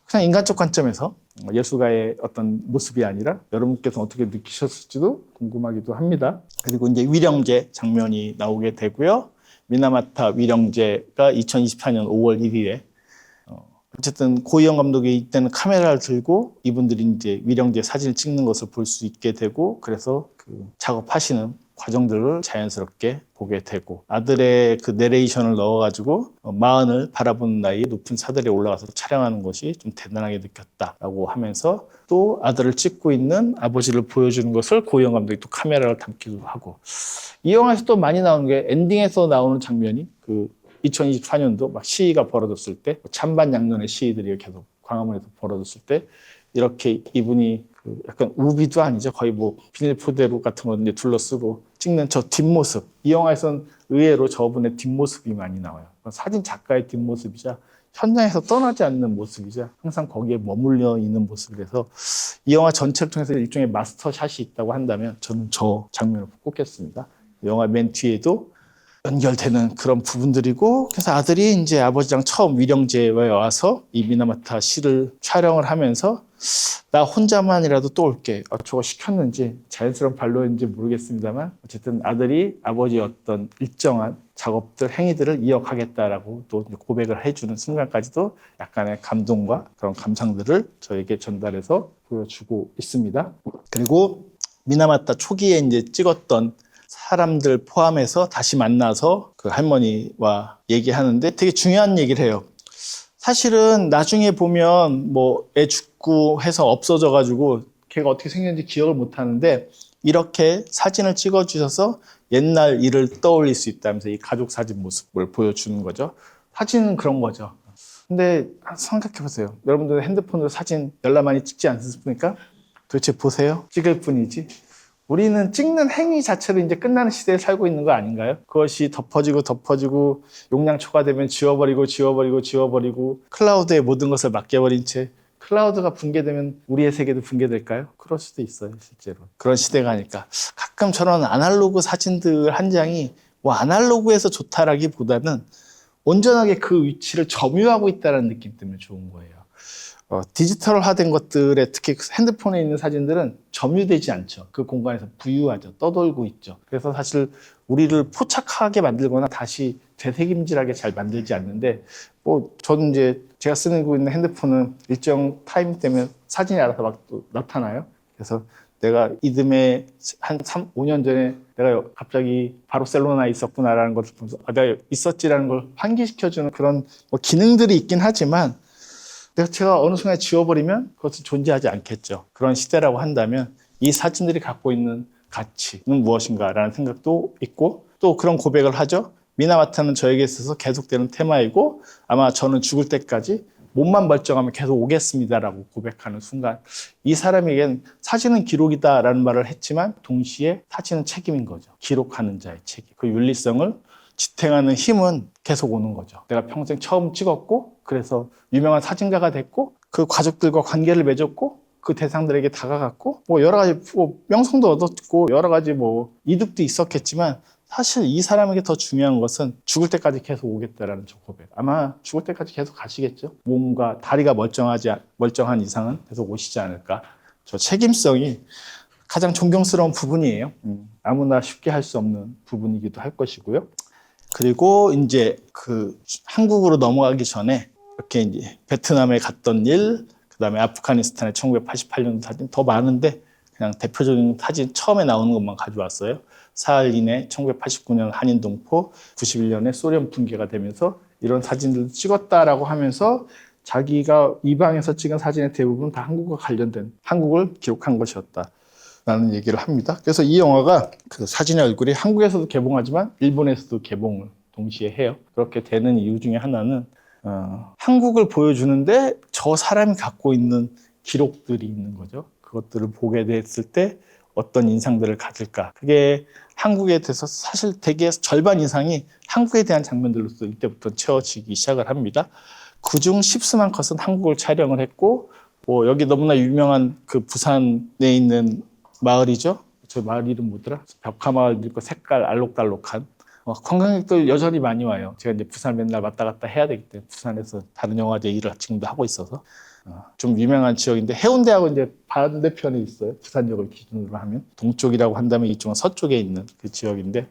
그냥 인간적 관점에서 예술가의 어떤 모습이 아니라 여러분께서 어떻게 느끼셨을지도 궁금하기도 합니다. 그리고 이제 위령제 장면이 나오게 되고요. 미나마타 위령제가 2024년 5월 1일에 어쨌든 고이영 감독이 이때는 카메라를 들고 이분들이 이제 위령제 사진을 찍는 것을 볼 수 있게 되고 그래서 그 작업하시는 과정들을 자연스럽게 보게 되고 아들의 그 내레이션을 넣어가지고 마흔을 바라보는 나이에 높은 사들에 올라가서 촬영하는 것이 좀 대단하게 느꼈다라고 하면서 또 아들을 찍고 있는 아버지를 보여주는 것을 고이영 감독이 또 카메라를 담기도 하고 이 영화에서 또 많이 나오는 게 엔딩에서 나오는 장면이 그 2024년도 막 시위가 벌어졌을 때 찬반 양론의 시위들이 계속 광화문에서 벌어졌을 때 이렇게 이분이 그 약간 우비도 아니죠. 거의 뭐 비닐포대로 같은 거 이제 둘러쓰고 찍는 저 뒷모습. 이 영화에서는 의외로 저분의 뒷모습이 많이 나와요. 사진 작가의 뒷모습이자 현장에서 떠나지 않는 모습이자 항상 거기에 머물러 있는 모습이라서 이 영화 전체를 통해서 일종의 마스터샷이 있다고 한다면 저는 저 장면을 꼽겠습니다. 영화 맨 뒤에도 연결되는 그런 부분들이고 그래서 아들이 이제 아버지랑 처음 위령제에 와서 이 미나마타 시를 촬영을 하면서 나 혼자만이라도 또 올게. 저거 시켰는지 자연스러운 발로인지 모르겠습니다만 어쨌든 아들이 아버지의 어떤 일정한 작업들, 행위들을 이어가겠다라고 또 고백을 해주는 순간까지도 약간의 감동과 그런 감상들을 저에게 전달해서 보여주고 있습니다. 그리고 미나마타 초기에 이제 찍었던 사람들 포함해서 다시 만나서 그 할머니와 얘기하는데 되게 중요한 얘기를 해요. 사실은 나중에 보면 뭐 애 죽고 해서 없어져 가지고 걔가 어떻게 생겼는지 기억을 못 하는데 이렇게 사진을 찍어 주셔서 옛날 일을 떠올릴 수 있다면서 이 가족 사진 모습을 보여주는 거죠. 사진은 그런 거죠. 근데 생각해 보세요. 여러분들 핸드폰으로 사진 열나 많이 찍지 않습니까? 도대체 보세요. 찍을 뿐이지. 우리는 찍는 행위 자체로 이제 끝나는 시대에 살고 있는 거 아닌가요? 그것이 덮어지고 용량 초과되면 지워버리고 클라우드에 모든 것을 맡겨버린 채 클라우드가 붕괴되면 우리의 세계도 붕괴될까요? 그럴 수도 있어요, 실제로. 그런 시대가 아닐까. 가끔 저런 아날로그 사진들 한 장이 뭐 아날로그에서 좋다라기보다는 온전하게 그 위치를 점유하고 있다는 느낌 때문에 좋은 거예요. 디지털화된 것들에 특히 핸드폰에 있는 사진들은 점유되지 않죠. 그 공간에서 부유하죠. 떠돌고 있죠. 그래서 사실 우리를 포착하게 만들거나 다시 되새김질하게 잘 만들지 않는데 뭐 저는 이제 제가 쓰고 있는 핸드폰은 일정 타임 때문에 사진이 알아서 막 또 나타나요. 그래서 내가 이듬해 한 5년 전에 내가 갑자기 바르셀로나에 있었구나라는 것을 보면서 내가 있었지라는 걸 환기시켜주는 그런 뭐 기능들이 있긴 하지만 제가 어느 순간에 지워버리면 그것은 존재하지 않겠죠. 그런 시대라고 한다면 이 사진들이 갖고 있는 가치는 무엇인가라는 생각도 있고 또 그런 고백을 하죠. 미나마타는 저에게 있어서 계속되는 테마이고 아마 저는 죽을 때까지 몸만 멀쩡하면 계속 오겠습니다라고 고백하는 순간 이 사람에겐 사진은 기록이다라는 말을 했지만 동시에 사진은 책임인 거죠. 기록하는 자의 책임. 그 윤리성을 지탱하는 힘은 계속 오는 거죠. 내가 평생 처음 찍었고 그래서 유명한 사진가가 됐고 그 가족들과 관계를 맺었고 그 대상들에게 다가갔고 뭐 여러 가지 뭐 명성도 얻었고 여러 가지 뭐 이득도 있었겠지만 사실 이 사람에게 더 중요한 것은 죽을 때까지 계속 오겠다라는 저 고백. 아마 죽을 때까지 계속 가시겠죠. 몸과 다리가 멀쩡한 이상은 계속 오시지 않을까. 저 책임성이 가장 존경스러운 부분이에요. 아무나 쉽게 할 수 없는 부분이기도 할 것이고요. 그리고 이제 그 한국으로 넘어가기 전에 이렇게 이제 베트남에 갔던 일, 그다음에 아프가니스탄의 1988년 사진 더 많은데 그냥 대표적인 사진 처음에 나오는 것만 가져왔어요. 사흘 이내 1989년 한인동포, 91년에 소련 붕괴가 되면서 이런 사진들을 찍었다라고 하면서 자기가 이방에서 찍은 사진의 대부분 다 한국과 관련된 한국을 기록한 것이었다. 라는 얘기를 합니다. 그래서 이 영화가 그 사진의 얼굴이 한국에서도 개봉하지만 일본에서도 개봉을 동시에 해요. 그렇게 되는 이유 중에 하나는 한국을 보여주는데 저 사람이 갖고 있는 기록들이 있는 거죠. 그것들을 보게 됐을 때 어떤 인상들을 가질까. 그게 한국에 대해서 사실 되게 절반 이상이 한국에 대한 장면들로서 이때부터 채워지기 시작을 합니다. 그중 십수만 컷은 한국을 촬영을 했고, 뭐 여기 너무나 유명한 그 부산에 있는 마을이죠. 저 마을 이름 뭐더라? 벽화마을 있고 색깔 알록달록한. 관광객들 여전히 많이 와요. 제가 이제 부산 맨날 왔다 갔다 해야 되기 때문에 부산에서 다른 영화제 일을 지금도 하고 있어서 좀 유명한 지역인데 해운대하고 이제 반대편에 있어요. 부산역을 기준으로 하면 동쪽이라고 한다면 이쪽은 서쪽에 있는 그 지역인데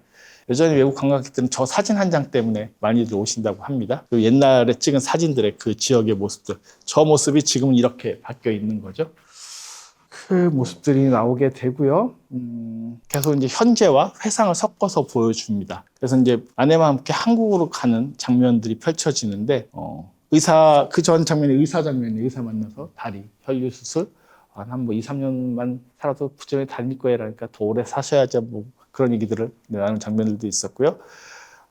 여전히 외국 관광객들은 저 사진 한 장 때문에 많이들 오신다고 합니다. 그리고 옛날에 찍은 사진들의 그 지역의 모습들, 저 모습이 지금은 이렇게 바뀌어 있는 거죠. 그 모습들이 나오게 되고요. 계속 이제 현재와 회상을 섞어서 보여줍니다. 그래서 이제 아내와 함께 한국으로 가는 장면들이 펼쳐지는데, 그 전 장면이 의사 장면이에요. 의사 만나서 다리 혈류 수술. 한 뭐 2, 3년만 살아도 부정히 다닐 거예요. 그러니까 더 오래 사셔야죠. 뭐 그런 얘기들을 나누는 장면들도 있었고요.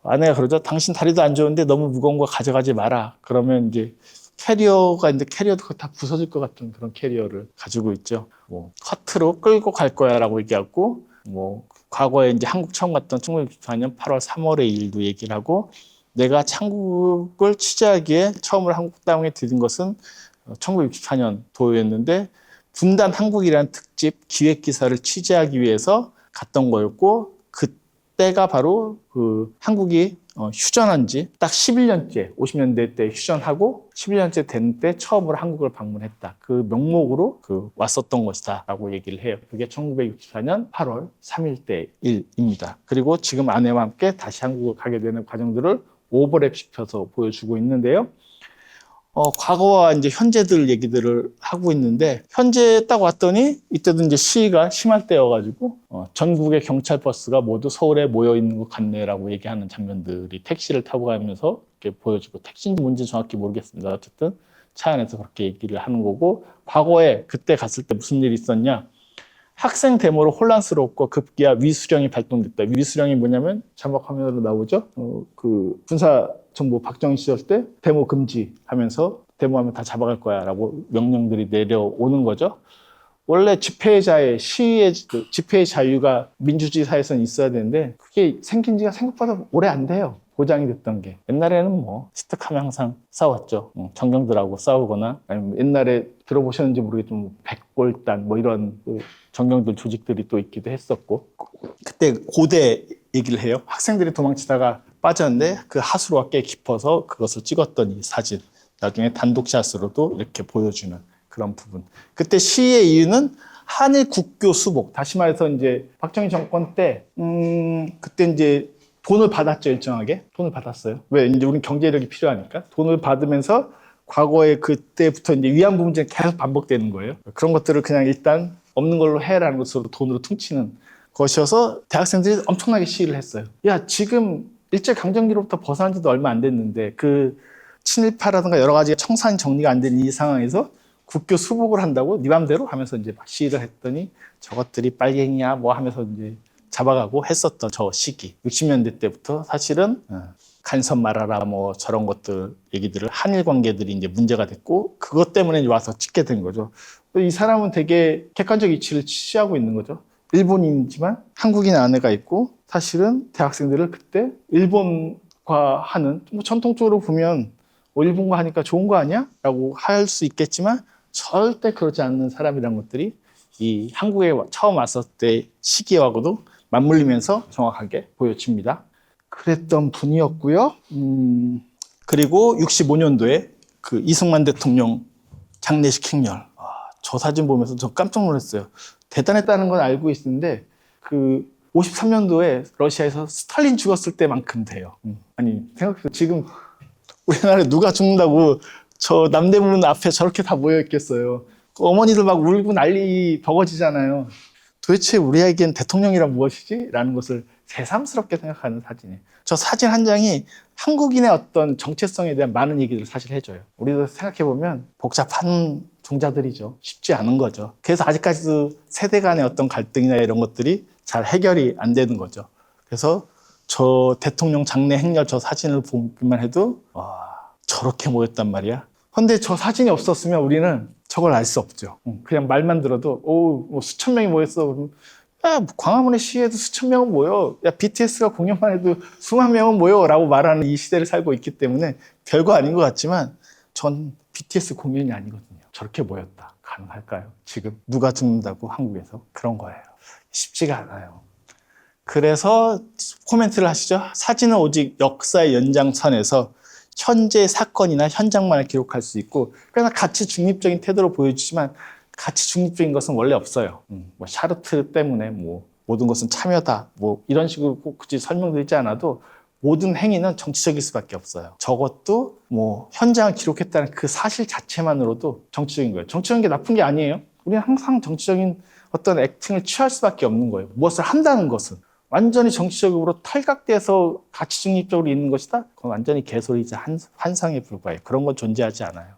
아내가 그러죠. 당신 다리도 안 좋은데 너무 무거운 거 가져가지 마라. 그러면 이제 캐리어가 있는데 캐리어도 다 부서질 것 같은 그런 캐리어를 가지고 있죠. 뭐 카트로 끌고 갈 거야라고 얘기하고, 뭐 과거에 이제 한국 처음 갔던 1964년 8월 3월의 일도 얘기를 하고, 내가 한국을 취재하기에 처음으로 한국 땅에 들인 것은 1964년 도였는데 분단 한국이라는 특집 기획 기사를 취재하기 위해서 갔던 거였고, 그때가 바로 그 한국이 휴전한 지 딱 11년째, 50년대 때 휴전하고 11년째 된 때 처음으로 한국을 방문했다. 그 명목으로 왔었던 것이다 라고 얘기를 해요. 그게 1964년 8월 3일 때 일입니다. 그리고 지금 아내와 함께 다시 한국을 가게 되는 과정들을 오버랩 시켜서 보여주고 있는데요. 과거와 이제 현재들 얘기들을 하고 있는데, 현재 딱 왔더니 이때도 이제 시위가 심할 때여가지고 전국의 경찰 버스가 모두 서울에 모여 있는 것 같네라고 얘기하는 장면들이 택시를 타고 가면서 이렇게 보여지고, 택시인지 뭔지 정확히 모르겠습니다. 어쨌든 차 안에서 그렇게 얘기를 하는 거고, 과거에 그때 갔을 때 무슨 일이 있었냐? 학생 데모로 혼란스럽고 급기야 위수령이 발동됐다. 위수령이 뭐냐면 자막 화면으로 나오죠. 그 군사 정부 박정희 시절 때 데모 금지하면서 데모하면 다 잡아갈 거야라고 명령들이 내려오는 거죠. 원래 집회자의 시위의 집회의 자유가 민주주의 사회에서는 있어야 되는데 그게 생긴 지가 생각보다 오래 안 돼요. 보장이 됐던 게. 옛날에는 뭐 시특하면 항상 싸웠죠. 정경들하고 싸우거나, 아니면 옛날에 들어보셨는지 모르겠지만 백골단 뭐 이런 정경들 조직들이 또 있기도 했었고, 그때 고대 얘기를 해요. 학생들이 도망치다가 빠졌는데 그 하수로가 꽤 깊어서 그것을 찍었던 이 사진, 나중에 단독샷으로도 이렇게 보여주는 그런 부분. 그때 시위의 이유는 한일 국교 수복, 다시 말해서 이제 박정희 정권 때 그때 이제 돈을 받았죠. 일정하게 돈을 받았어요. 왜? 이제 우린 경제력이 필요하니까 돈을 받으면서 과거에 그때부터 이제 위안부 문제는 계속 반복되는 거예요. 그런 것들을 그냥 일단 없는 걸로 해라는 것으로 돈으로 퉁치는 것이어서 대학생들이 엄청나게 시위를 했어요. 야, 지금 일제강점기로부터 벗어난 지도 얼마 안 됐는데 그 친일파라든가 여러 가지 청산이 정리가 안 된 이 상황에서 국교 수복을 한다고 네 맘대로 하면서 이제 막 시위를 했더니 저것들이 빨갱이야 뭐 하면서 이제 잡아가고 했었던 저 시기 60년대 때부터 사실은 간섭 말아라 뭐 저런 것들 얘기들을 한일 관계들이 이제 문제가 됐고, 그것 때문에 와서 찍게 된 거죠. 이 사람은 되게 객관적 이치를 취하고 있는 거죠. 일본인이지만 한국인 아내가 있고, 사실은 대학생들을 그때 일본과 하는, 뭐 전통적으로 보면 일본과 하니까 좋은 거 아니야? 라고 할 수 있겠지만 절대 그렇지 않는 사람이란 것들이 이 한국에 처음 왔을 때 시기하고도 맞물리면서 정확하게 보여집니다. 그랬던 분이었고요. 그리고 65년도에 그 이승만 대통령 장례식 행렬. 저 사진 보면서 저 깜짝 놀랐어요. 대단했다는 건 알고 있었는데 그 53년도에 러시아에서 스탈린 죽었을 때만큼 돼요. 아니 생각해서 지금 우리나라에 누가 죽는다고 저 남대문 앞에 저렇게 다 모여 있겠어요. 어머니들 막 울고 난리 버거지잖아요. 도대체 우리에겐 대통령이란 무엇이지? 라는 것을 새삼스럽게 생각하는 사진이에요. 저 사진 한 장이 한국인의 어떤 정체성에 대한 많은 얘기들을 사실 해줘요. 우리도 생각해보면 복잡한 종자들이죠. 쉽지 않은 거죠. 그래서 아직까지도 세대 간의 어떤 갈등이나 이런 것들이 잘 해결이 안 되는 거죠. 그래서 저 대통령 장례 행렬 저 사진을 보기만 해도 와, 저렇게 모였단 말이야. 근데 저 사진이 없었으면 우리는 저걸 알 수 없죠. 그냥 말만 들어도 뭐 수천 명이 모였어. 그러면 야, 광화문의 시위에도 수천 명은 모여. 야, BTS가 공연만 해도 수만 명은 모여. 라고 말하는 이 시대를 살고 있기 때문에 별거 아닌 것 같지만 전 BTS 공연이 아니거든요. 저렇게 모였다. 가능할까요? 지금 누가 죽는다고 한국에서? 그런 거예요. 쉽지가 않아요. 그래서 코멘트를 하시죠. 사진은 오직 역사의 연장선에서 현재 사건이나 현장만을 기록할 수 있고, 그러나 가치 중립적인 태도로 보여주지만 가치 중립적인 것은 원래 없어요. 뭐 샤르트 때문에 뭐 모든 것은 참여다, 뭐 이런 식으로 꼭 굳이 설명드리지 않아도 모든 행위는 정치적일 수밖에 없어요. 저것도 뭐 현장을 기록했다는 그 사실 자체만으로도 정치적인 거예요. 정치적인 게 나쁜 게 아니에요. 우리는 항상 정치적인 어떤 액팅을 취할 수밖에 없는 거예요. 무엇을 한다는 것은. 완전히 정치적으로 탈각돼서 가치 중립적으로 있는 것이다? 그건 완전히 개소리이자 환상에 불과해요. 그런 건 존재하지 않아요.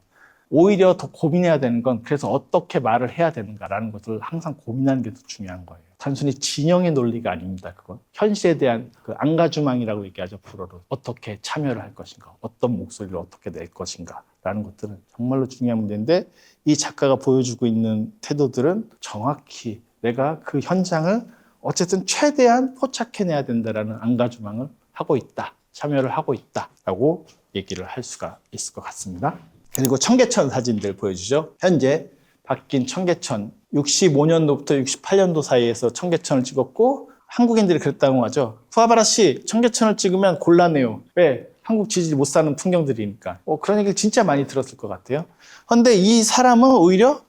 오히려 더 고민해야 되는 건 그래서 어떻게 말을 해야 되는가라는 것을 항상 고민하는 게 더 중요한 거예요. 단순히 진영의 논리가 아닙니다. 그건 현실에 대한 그 안가주망이라고 얘기하죠. 불어로. 어떻게 참여를 할 것인가, 어떤 목소리를 어떻게 낼 것인가 라는 것들은 정말로 중요한 문제인데, 이 작가가 보여주고 있는 태도들은 정확히 내가 그 현장을 어쨌든 최대한 포착해내야 된다라는 안가주망을 하고 있다, 참여를 하고 있다라고 얘기를 할 수가 있을 것 같습니다. 그리고 청계천 사진들 보여주죠. 현재 바뀐 청계천, 65년도부터 68년도 사이에서 청계천을 찍었고, 한국인들이 그랬다고 하죠. 쿠와바라 씨, 청계천을 찍으면 곤란해요. 왜? 한국 지지 못 사는 풍경들이니까. 그런 얘기를 진짜 많이 들었을 것 같아요. 그런데 이 사람은 오히려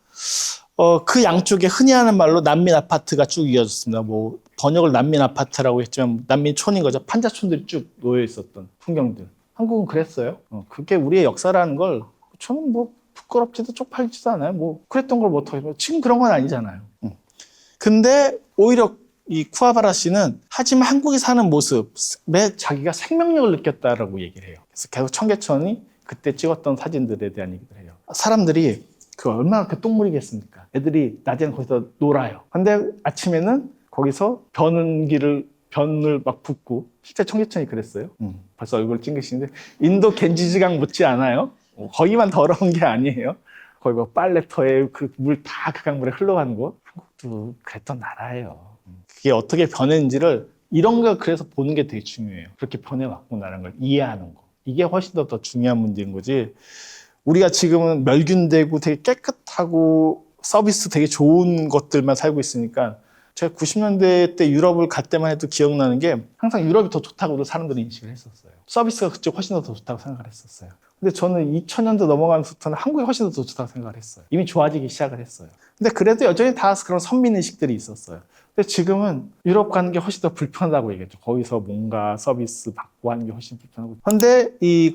그 양쪽에 흔히 하는 말로 난민 아파트가 쭉 이어졌습니다. 뭐 번역을 난민 아파트라고 했지만 난민촌인 거죠. 판자촌들이 쭉 놓여 있었던 풍경들. 한국은 그랬어요. 그게 우리의 역사라는 걸 저는 뭐 부끄럽지도 쪽팔리지도 않아요. 뭐 그랬던 걸 못하고 지금 그런 건 아니잖아요. 근데 오히려 이 쿠와바라 씨는 하지만 한국에 사는 모습에 자기가 생명력을 느꼈다라고 얘기를 해요. 그래서 계속 청계천이 그때 찍었던 사진들에 대한 얘기를 해요. 사람들이 그 얼마나 그 똥물이겠습니까? 애들이 낮에는 거기서 놀아요. 근데 아침에는 거기서 변을 막 붓고, 실제 청계천이 그랬어요. 벌써 얼굴 찡그시는데 인도 겐지지강 못지 않아요? 거기만 더러운 게 아니에요. 거기 뭐 빨래터에 그 물 다 그 강물에 흘러가는 거. 한국도 그랬던 나라예요. 그게 어떻게 변했는지를 이런 거 그래서 보는 게 되게 중요해요. 그렇게 변해왔구나라는 걸 이해하는 거. 이게 훨씬 더 중요한 문제인 거지. 우리가 지금은 멸균되고 되게 깨끗하고 서비스 되게 좋은 것들만 살고 있으니까, 제가 90년대 때 유럽을 갈 때만 해도 기억나는 게 항상 유럽이 더 좋다고도 사람들이 인식을 했었어요. 서비스가 그쪽 훨씬 더 좋다고 생각을 했었어요. 근데 저는 2000년도 넘어가면서부터는 한국이 훨씬 더 좋다고 생각을 했어요. 이미 좋아지기 시작을 했어요. 근데 그래도 여전히 다 그런 선민의식들이 있었어요. 근데 지금은 유럽 가는 게 훨씬 더 불편하다고 얘기했죠. 거기서 뭔가 서비스 받고 하는 게 훨씬 불편하고. 근데 이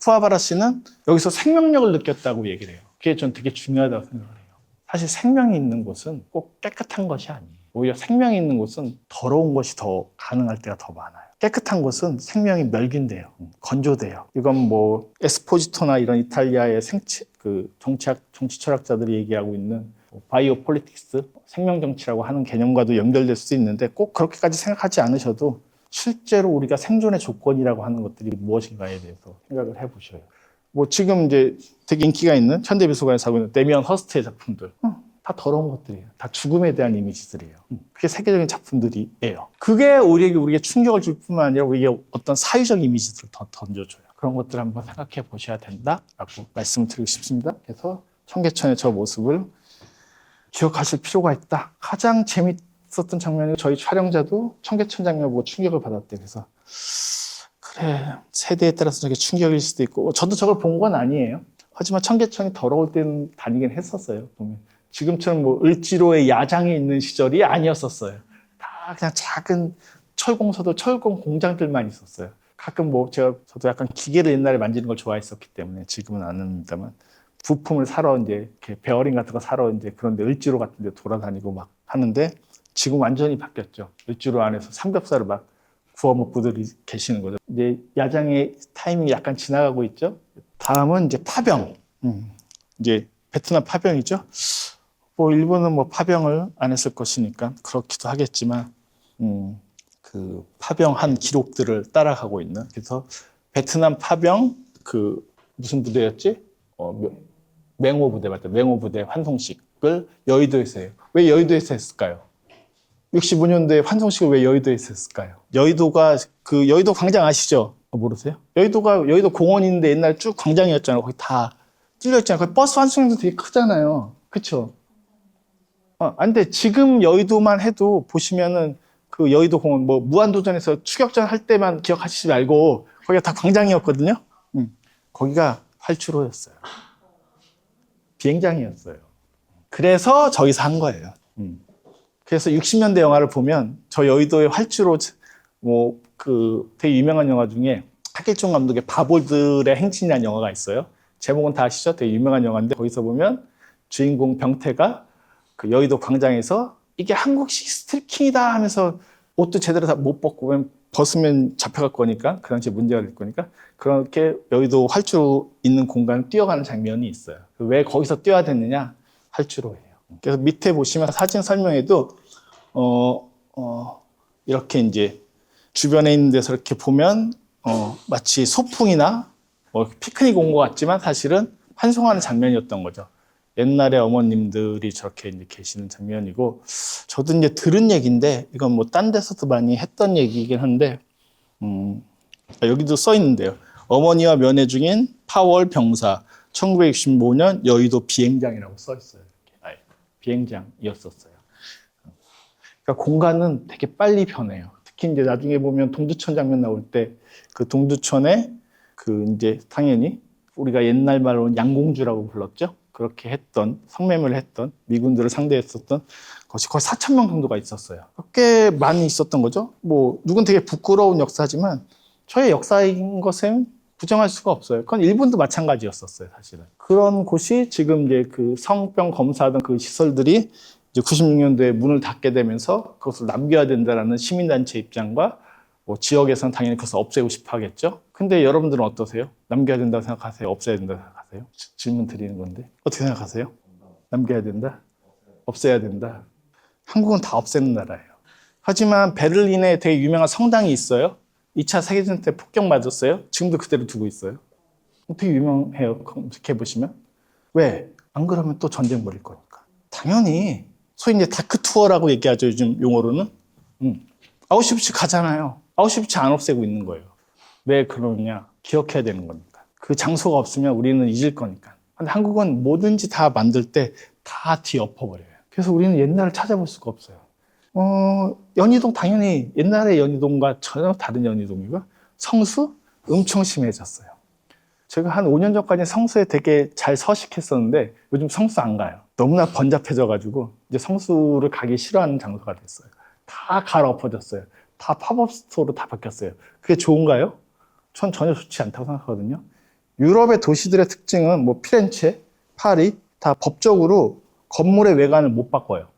쿠와바라 씨는 여기서 생명력을 느꼈다고 얘기를 해요. 그게 전 되게 중요하다고 생각을 해요. 사실 생명이 있는 곳은 꼭 깨끗한 것이 아니에요. 오히려 생명이 있는 곳은 더러운 것이 더 가능할 때가 더 많아요. 깨끗한 곳은 생명이 멸균돼요. 건조돼요. 이건 뭐 에스포지토나 이런 이탈리아의 정치 철학자들이 얘기하고 있는 바이오 폴리틱스, 생명 정치라고 하는 개념과도 연결될 수 있는데, 꼭 그렇게까지 생각하지 않으셔도 실제로 우리가 생존의 조건이라고 하는 것들이 무엇인가에 대해서 생각을 해보셔요. 뭐 지금 이제 되게 인기가 있는 현대미술관에서 하고 있는 데미안 허스트의 작품들, 다 더러운 것들이에요. 다 죽음에 대한 이미지들이에요. 그게 세계적인 작품들이에요. 그게 우리에게 충격을 줄 뿐만 아니라 우리에게 어떤 사회적 이미지들을 더 던져줘요. 그런 것들을 한번 생각해 보셔야 된다라고 말씀을 드리고 싶습니다. 그래서 청계천의 저 모습을 기억하실 필요가 있다. 가장 재밌었던 장면이 저희 촬영자도 청계천 장면을 보고 충격을 받았대요. 그래서 그래, 세대에 따라서 저게 충격일 수도 있고, 저도 저걸 본 건 아니에요. 하지만 청계천이 더러울 때는 다니긴 했었어요. 보면 지금처럼 뭐 을지로의 야장이 있는 시절이 아니었었어요. 다 그냥 작은 철공 공장들만 있었어요. 가끔 뭐 저도 약간 기계를 옛날에 만지는 걸 좋아했었기 때문에 지금은 안 합니다만, 부품을 사러 이제 이렇게 베어링 같은 거 사러 이제 그런데 을지로 같은 데 돌아다니고 막 하는데, 지금 완전히 바뀌었죠. 일주일 안에서 삼겹살을 막 구워 먹고들이 계시는 거죠. 이제 야장의 타이밍이 약간 지나가고 있죠. 다음은 이제 파병. 이제 베트남 파병이죠. 뭐 일본은 뭐 파병을 안 했을 것이니까 그렇기도 하겠지만 그 파병한 기록들을 따라가고 있는. 그래서 베트남 파병 그 무슨 부대였지? 맹호 부대 맞다. 맹호 부대 환송식을 여의도에서 해요. 왜 여의도에서 했을까요? 65년도에 환송식을 왜 여의도에서 했을까요? 여의도가 그 여의도 광장 아시죠? 모르세요? 여의도가 여의도 공원인데 옛날에 쭉 광장이었잖아요. 거기 다 뚫려 있잖아요. 거기 버스 환송장도 되게 크잖아요. 그렇죠? 근데 지금 여의도만 해도 보시면은 그 여의도 공원 뭐 무한도전에서 추격전 할 때만 기억하시지 말고 거기가 다 광장이었거든요. 거기가 활주로였어요. 비행장이었어요. 그래서 저기서 한 거예요. 그래서 60년대 영화를 보면 저 여의도의 활주로 뭐 그 되게 유명한 영화 중에 하길종 감독의 바보들의 행진이라는 영화가 있어요. 제목은 다 아시죠? 되게 유명한 영화인데 거기서 보면 주인공 병태가 그 여의도 광장에서 이게 한국식 스트리킹이다 하면서 옷도 제대로 다 못 벗고 벗으면 잡혀갈 거니까 그 당시에 문제가 될 거니까 그렇게 여의도 활주로 있는 공간을 뛰어가는 장면이 있어요. 왜 거기서 뛰어야 됐느냐? 활주로예요. 그래서 밑에 보시면 사진 설명에도 이렇게 이제 주변에 있는 데서 이렇게 보면 마치 소풍이나 뭐 피크닉 온 것 같지만 사실은 환송하는 장면이었던 거죠. 옛날에 어머님들이 저렇게 이제 계시는 장면이고, 저도 이제 들은 얘기인데, 이건 뭐 딴 데서도 많이 했던 얘기이긴 한데, 여기도 써 있는데요. 어머니와 면회 중인 파월 병사, 1965년 여의도 비행장이라고 써 있어요. 이렇게. 비행장이었었어요. 그러니까 공간은 되게 빨리 변해요. 특히 이제 나중에 보면 동두천 장면 나올 때, 그 동두천에 그 이제 당연히 우리가 옛날 말로는 양공주라고 불렀죠. 그렇게 했던, 성매매를 했던, 미군들을 상대했었던 것이 거의 4,000명 정도가 있었어요. 꽤 많이 있었던 거죠. 뭐, 누군 되게 부끄러운 역사지만, 저의 역사인 것은 부정할 수가 없어요. 그건 일본도 마찬가지였었어요, 사실은. 그런 곳이 지금 이제 그 성병 검사하던 그 시설들이 이제 96년도에 문을 닫게 되면서 그것을 남겨야 된다라는 시민단체 입장과 뭐 지역에서는 당연히 그것을 없애고 싶어 하겠죠. 근데 여러분들은 어떠세요? 남겨야 된다고 생각하세요? 없애야 된다고 생각하세요? 질문 드리는 건데. 어떻게 생각하세요? 남겨야 된다? 없애야 된다? 한국은 다 없애는 나라예요. 하지만 베를린에 되게 유명한 성당이 있어요. 2차 세계대전 때 폭격맞았어요. 지금도 그대로 두고 있어요. 되게 유명해요. 검색해보시면. 왜? 안 그러면 또 전쟁 벌일 거니까. 당연히 소위 이제 다크 투어라고 얘기하죠. 요즘 용어로는. 아우슈비츠 가잖아요. 아우슈비츠 안 없애고 있는 거예요. 왜 그러느냐? 기억해야 되는 거니까. 그 장소가 없으면 우리는 잊을 거니까. 근데 한국은 뭐든지 다 만들 때 다 뒤엎어버려요. 그래서 우리는 옛날을 찾아볼 수가 없어요. 연희동 당연히 옛날의 연희동과 전혀 다른 연희동이고 성수 엄청 심해졌어요. 제가 한 5년 전까지 성수에 되게 잘 서식했었는데 요즘 성수 안 가요. 너무나 번잡해져가지고 이제 성수를 가기 싫어하는 장소가 됐어요. 다 갈아엎어졌어요. 다 팝업 스토어로 다 바뀌었어요. 그게 좋은가요? 전 전혀 좋지 않다고 생각하거든요. 유럽의 도시들의 특징은 뭐 피렌체, 파리 다 법적으로 건물의 외관을 못 바꿔요.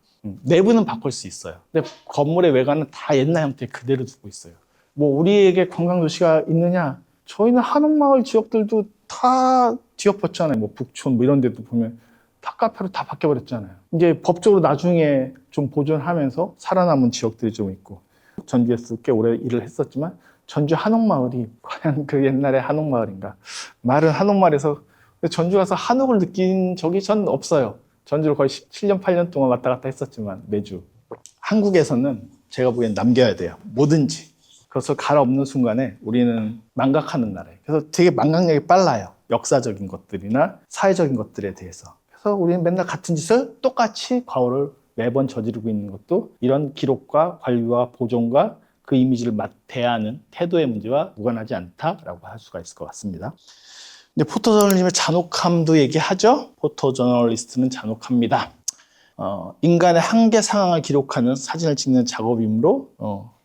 내부는 바꿀 수 있어요. 근데 건물의 외관은 다 옛날 형태 그대로 두고 있어요. 뭐 우리에게 관광도시가 있느냐? 저희는 한옥마을 지역들도 다 뒤엎었잖아요. 뭐 북촌 뭐 이런 데도 보면 다 카페로 다 바뀌어버렸잖아요. 이제 법적으로 나중에 좀 보존하면서 살아남은 지역들이 좀 있고, 전주에서 꽤 오래 일을 했었지만 전주 한옥마을이 과연 그 옛날의 한옥마을인가? 말은 한옥마을에서 전주 가서 한옥을 느낀 적이 전 없어요. 전주를 거의 7년, 8년 동안 왔다 갔다 했었지만 매주. 한국에서는 제가 보기엔 남겨야 돼요. 뭐든지. 그것을 갈아엎는 순간에 우리는 망각하는 나라예요. 그래서 되게 망각력이 빨라요. 역사적인 것들이나 사회적인 것들에 대해서. 그래서 우리는 맨날 같은 짓을 똑같이 과오를 매번 저지르고 있는 것도 이런 기록과 관리와 보존과 그 이미지를 대하는 태도의 문제와 무관하지 않다라고 할 수가 있을 것 같습니다. 근데 포토저널리즘의 잔혹함도 얘기하죠. 포토저널리스트는 잔혹합니다. 인간의 한계 상황을 기록하는 사진을 찍는 작업이므로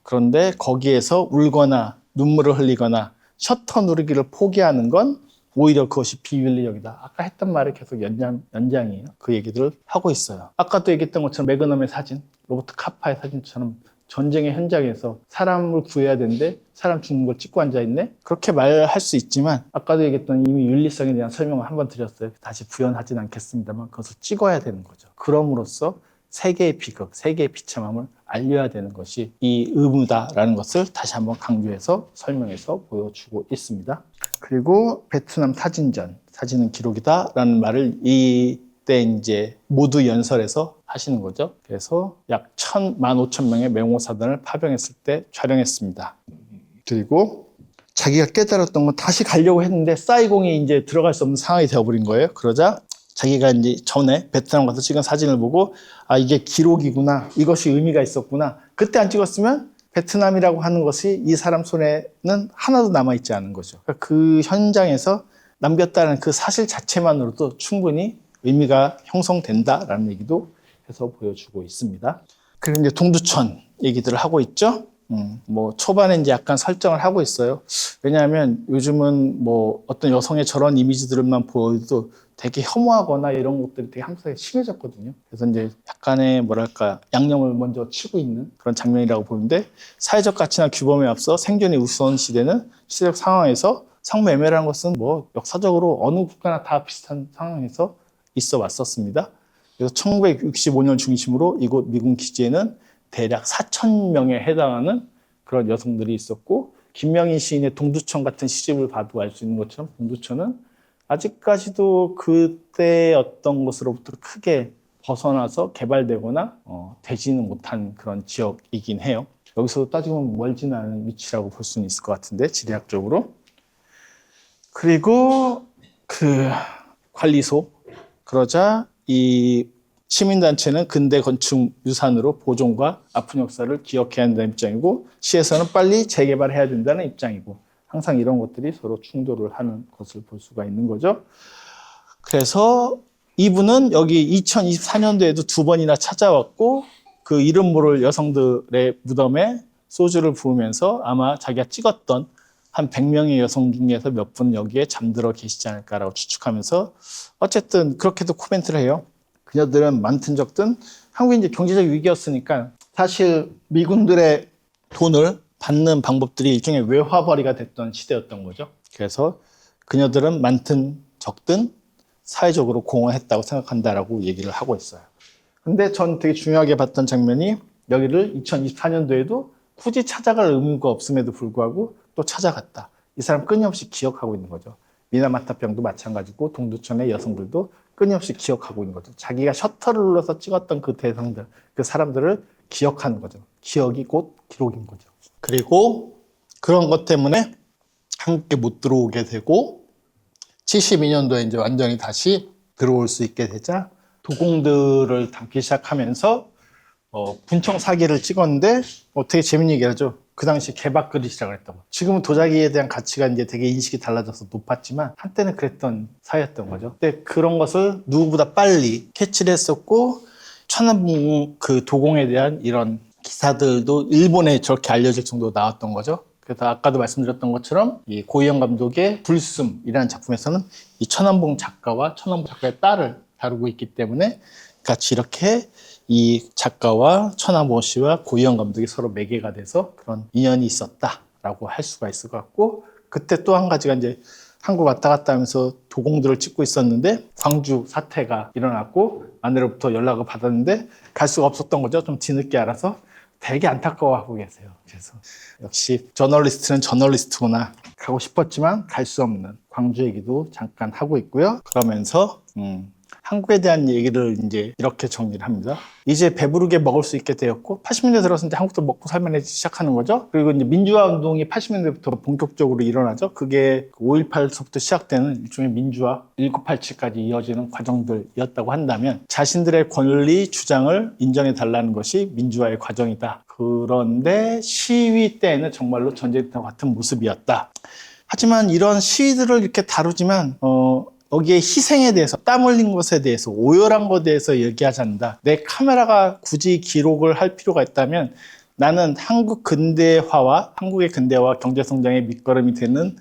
그런데 거기에서 울거나 눈물을 흘리거나 셔터 누르기를 포기하는 건 오히려 그것이 비윤리적이다. 아까 했던 말이 계속 연장이에요. 그 얘기들을 하고 있어요. 아까도 얘기했던 것처럼 매그넘의 사진, 로버트 카파의 사진처럼 전쟁의 현장에서 사람을 구해야 되는데 사람 죽는 걸 찍고 앉아있네? 그렇게 말할 수 있지만 아까도 얘기했던 이미 윤리성에 대한 설명을 한번 드렸어요. 다시 부연하진 않겠습니다만 그것을 찍어야 되는 거죠. 그럼으로써 세계의 비극, 세계의 비참함을 알려야 되는 것이 이 의무다라는 것을 다시 한번 강조해서 설명해서 보여주고 있습니다. 그리고 베트남 사진전, 사진은 기록이다라는 말을 이때 이제 모두 연설해서 하시는 거죠. 그래서 약 15,000명의 맹호사단을 파병했을 때 촬영했습니다. 그리고 자기가 깨달았던 건 다시 가려고 했는데 사이공이 이제 들어갈 수 없는 상황이 되어버린 거예요. 그러자 자기가 이제 전에 베트남 가서 찍은 사진을 보고 아 이게 기록이구나, 이것이 의미가 있었구나. 그때 안 찍었으면 베트남이라고 하는 것이 이 사람 손에는 하나도 남아있지 않은 거죠. 그러니까 그 현장에서 남겼다는 그 사실 자체만으로도 충분히 의미가 형성된다라는 얘기도 해서 보여주고 있습니다. 그리고 이제 동두천 얘기들을 하고 있죠. 뭐 초반에 이제 약간 설정을 하고 있어요. 왜냐하면 요즘은 뭐 어떤 여성의 저런 이미지들만 보여도 되게 혐오하거나 이런 것들이 되게 한국사회에 심해졌거든요. 그래서 이제 약간의 뭐랄까 양념을 먼저 치고 있는 그런 장면이라고 보는데 사회적 가치나 규범에 앞서 생존이 우선 시대는 시대적 상황에서 상부애매라는 것은 뭐 역사적으로 어느 국가나 다 비슷한 상황에서 있어 왔었습니다. 그래서 1965년 중심으로 이곳 미군 기지에는 대략 4,000명에 해당하는 그런 여성들이 있었고 김명희 시인의 동두천 같은 시집을 봐도 알 수 있는 것처럼 동두천은 아직까지도 그때 어떤 것으로부터 크게 벗어나서 개발되거나 되지는 못한 그런 지역이긴 해요. 여기서 따지면 멀지는 않은 위치라고 볼 수는 있을 것 같은데 지리학적으로. 그리고 그 관리소 그러자 이 시민단체는 근대 건축 유산으로 보존과 아픈 역사를 기억해야 한다는 입장이고 시에서는 빨리 재개발해야 된다는 입장이고 항상 이런 것들이 서로 충돌을 하는 것을 볼 수가 있는 거죠. 그래서 이분은 여기 2024년도에도 2번이나 찾아왔고 그 이름 모를 여성들의 무덤에 소주를 부으면서 아마 자기가 찍었던 한 100명의 여성 중에서 몇 분 여기에 잠들어 계시지 않을까라고 추측하면서 어쨌든 그렇게도 코멘트를 해요. 그녀들은 많든 적든 한국이 이제 경제적 위기였으니까 사실 미군들의 돈을 받는 방법들이 일종의 외화벌이가 됐던 시대였던 거죠. 그래서 그녀들은 많든 적든 사회적으로 공헌했다고 생각한다라고 얘기를 하고 있어요. 근데 전 되게 중요하게 봤던 장면이 여기를 2024년도에도 굳이 찾아갈 의무가 없음에도 불구하고 또 찾아갔다. 이 사람 끊임없이 기억하고 있는 거죠. 미나마타병도 마찬가지고 동두천의 여성들도 끊임없이 기억하고 있는 거죠. 자기가 셔터를 눌러서 찍었던 그 대상들, 그 사람들을 기억하는 거죠. 기억이 곧 기록인 거죠. 그리고 그런 것 때문에 한국에 못 들어오게 되고 72년도에 이제 완전히 다시 들어올 수 있게 되자 도공들을 담기 시작하면서 분청 사기를 찍었는데 되게 재밌는 얘기를 하죠. 그 당시 개박 그릇이라고 했다고. 지금은 도자기에 대한 가치가 이제 되게 인식이 달라져서 높았지만 한때는 그랬던 사회였던 거죠. 근데 그런 것을 누구보다 빨리 캐치를 했었고 천안봉 그 도공에 대한 이런 기사들도 일본에 저렇게 알려질 정도로 나왔던 거죠. 그래서 아까도 말씀드렸던 것처럼 이 고희영 감독의 불숨이라는 작품에서는 이 천안봉 작가와 천안봉 작가의 딸을 다루고 있기 때문에 같이 이렇게 이 작가와 천안봉 씨와 고희영 감독이 서로 매개가 돼서 그런 인연이 있었다라고 할 수가 있을 것 같고 그때 또 한 가지가 이제 한국 왔다 갔다 하면서 도공들을 찍고 있었는데 광주 사태가 일어났고 아내로부터 연락을 받았는데 갈 수가 없었던 거죠. 좀 뒤늦게 알아서 되게 안타까워하고 계세요. 그래서 역시 저널리스트는 저널리스트구나. 가고 싶었지만 갈 수 없는 광주 얘기도 잠깐 하고 있고요. 그러면서 한국에 대한 얘기를 이제 이렇게 정리를 합니다. 이제 배부르게 먹을 수 있게 되었고 80년대 들어서 이제 한국도 먹고 살만해지기 시작하는 거죠. 그리고 이제 민주화 운동이 80년대부터 본격적으로 일어나죠. 그게 5.18서부터 시작되는 일종의 민주화 1987까지 이어지는 과정들이었다고 한다면 자신들의 권리 주장을 인정해 달라는 것이 민주화의 과정이다. 그런데 시위 때에는 정말로 전쟁 때와 같은 모습이었다. 하지만 이런 시위들을 이렇게 다루지만 여기에 희생에 대해서 땀 흘린 것에 대해서 오열한 것에 대해서 얘기하지 않는다. 내 카메라가 굳이 기록을 할 필요가 있다면 나는 한국 근대화와 한국의 근대화 경제성장의 밑거름이 되는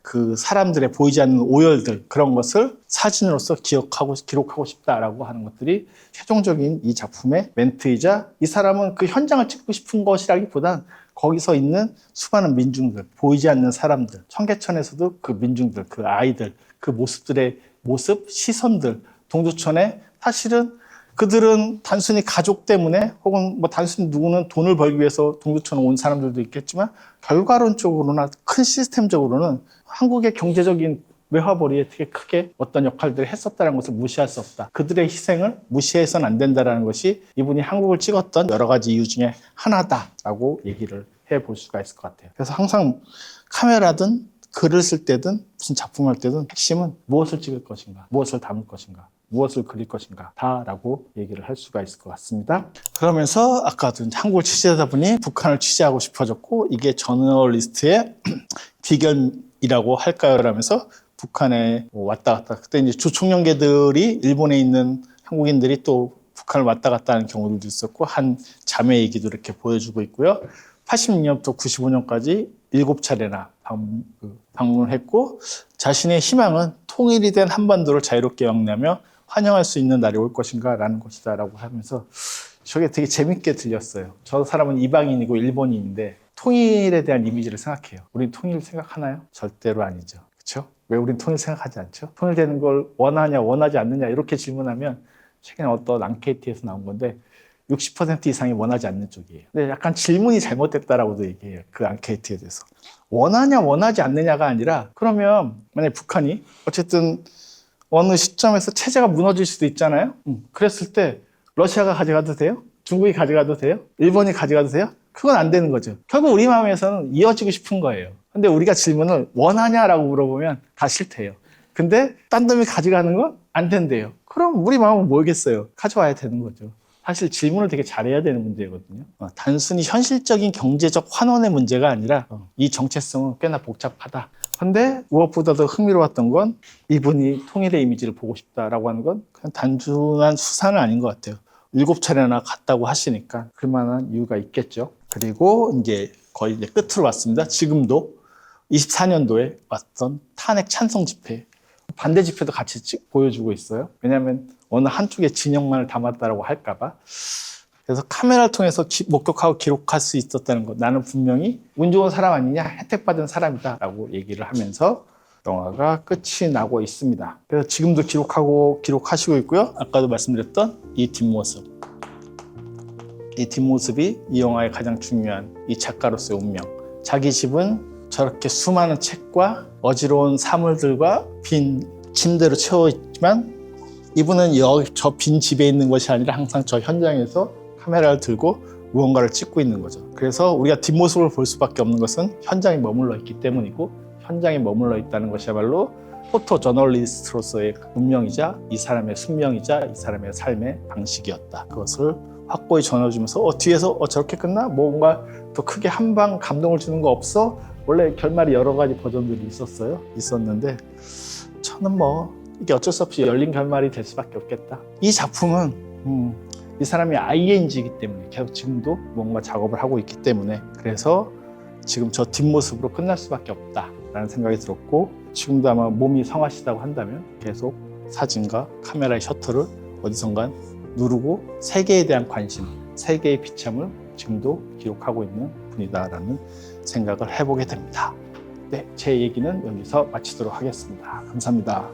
그 사람들의 보이지 않는 오열들, 그런 것을 사진으로서 기록하고 싶다라고 하는 것들이 최종적인 이 작품의 멘트이자, 이 사람은 그 현장을 찍고 싶은 것이라기보단 거기서 있는 수많은 민중들, 보이지 않는 사람들, 청계천에서도 그 민중들, 그 아이들, 그 모습들의 모습, 시선들, 동두천에 사실은 그들은 단순히 가족 때문에 혹은 뭐 단순히 누구는 돈을 벌기 위해서 동두천에 온 사람들도 있겠지만, 결과론적으로나 큰 시스템적으로는 한국의 경제적인 외화벌이에 되게 크게 어떤 역할들을 했었다는 것을 무시할 수 없다. 그들의 희생을 무시해서는 안 된다는 것이 이분이 한국을 찍었던 여러 가지 이유 중에 하나다라고 얘기를 해볼 수가 있을 것 같아요. 그래서 항상 카메라든 글을 쓸 때든 무슨 작품을 할 때든 핵심은 무엇을 찍을 것인가, 무엇을 담을 것인가, 무엇을 그릴 것인가 다라고 얘기를 할 수가 있을 것 같습니다. 그러면서 아까도 한국을 취재하다 보니 북한을 취재하고 싶어졌고, 이게 저널리스트의 비결이라고 할까요? 라면서 북한에 왔다 갔다, 그때 이제 주총련계들이 일본에 있는 한국인들이 또 북한을 왔다 갔다 하는 경우들도 있었고, 한 자매 얘기도 이렇게 보여주고 있고요. 86년부터 95년까지 7차례나 방문을 했고, 자신의 희망은 통일이 된 한반도를 자유롭게 영위하며 환영할 수 있는 날이 올 것인가 라는 것이다 라고 하면서, 저게 되게 재밌게 들렸어요. 저 사람은 이방인이고 일본인인데 통일에 대한 이미지를 생각해요. 우린 통일 생각하나요? 절대로 아니죠. 그렇죠? 왜 우린 통일 생각하지 않죠? 통일되는 걸 원하냐 원하지 않느냐 이렇게 질문하면, 최근에 어떤 앙케이트에서 나온 건데 60% 이상이 원하지 않는 쪽이에요. 근데 약간 질문이 잘못됐다라고도 얘기해요. 그 앙케이트에 대해서. 원하냐 원하지 않느냐가 아니라, 그러면 만약에 북한이 어쨌든 어느 시점에서 체제가 무너질 수도 있잖아요. 그랬을 때 러시아가 가져가도 돼요? 중국이 가져가도 돼요? 일본이 가져가도 돼요? 그건 안 되는 거죠. 결국 우리 마음에서는 이어지고 싶은 거예요. 근데 우리가 질문을 원하냐라고 물어보면 다 싫대요. 근데 딴 놈이 가져가는 건 안 된대요. 그럼 우리 마음은 뭐겠어요? 가져와야 되는 거죠. 사실 질문을 되게 잘해야 되는 문제거든요. 단순히 현실적인 경제적 환원의 문제가 아니라 이 정체성은 꽤나 복잡하다. 근데 무엇보다도 흥미로웠던 건, 이분이 통일의 이미지를 보고 싶다라고 하는 건 그냥 단순한 수사는 아닌 것 같아요. 7차례나 갔다고 하시니까 그만한 이유가 있겠죠. 그리고 이제 거의 이제 끝으로 왔습니다. 지금도 24년도에 왔던 탄핵 찬성 집회, 반대 집회도 같이 보여주고 있어요. 왜냐하면 어느 한쪽의 진영만을 담았다라고 할까봐. 그래서 카메라를 통해서 목격하고 기록할 수 있었다는 것, 나는 분명히 운 좋은 사람 아니냐, 혜택받은 사람이다 라고 얘기를 하면서 영화가 끝이 나고 있습니다. 그래서 지금도 기록하시고 있고요. 아까도 말씀드렸던 이 뒷모습, 이 뒷모습이 이 영화의 가장 중요한 이 작가로서의 운명. 자기 집은 저렇게 수많은 책과 어지러운 사물들과 빈 침대로 채워 있지만, 이분은 저 빈 집에 있는 것이 아니라 항상 저 현장에서 카메라를 들고 무언가를 찍고 있는 거죠. 그래서 우리가 뒷모습을 볼 수밖에 없는 것은 현장에 머물러 있기 때문이고, 현장에 머물러 있다는 것이야말로 포토 저널리스트로서의 운명이자 이 사람의 숙명이자 이 사람의 삶의 방식이었다. 그것을 확고히 전해주면서 뒤에서 저렇게 끝나? 뭔가 더 크게 한 방 감동을 주는 거 없어? 원래 결말이 여러 가지 버전들이 있었는데 저는 이게 어쩔 수 없이 열린 결말이 될 수밖에 없겠다. 이 작품은 이 사람이 ING이기 때문에 계속 지금도 뭔가 작업을 하고 있기 때문에, 그래서 지금 저 뒷모습으로 끝날 수밖에 없다라는 생각이 들었고, 지금도 아마 몸이 성하시다고 한다면 계속 사진과 카메라의 셔터를 어디선가 누르고 세계에 대한 관심, 세계의 비참을 지금도 기록하고 있는 분이다라는 생각을 해보게 됩니다. 네, 제 얘기는 여기서 마치도록 하겠습니다. 감사합니다.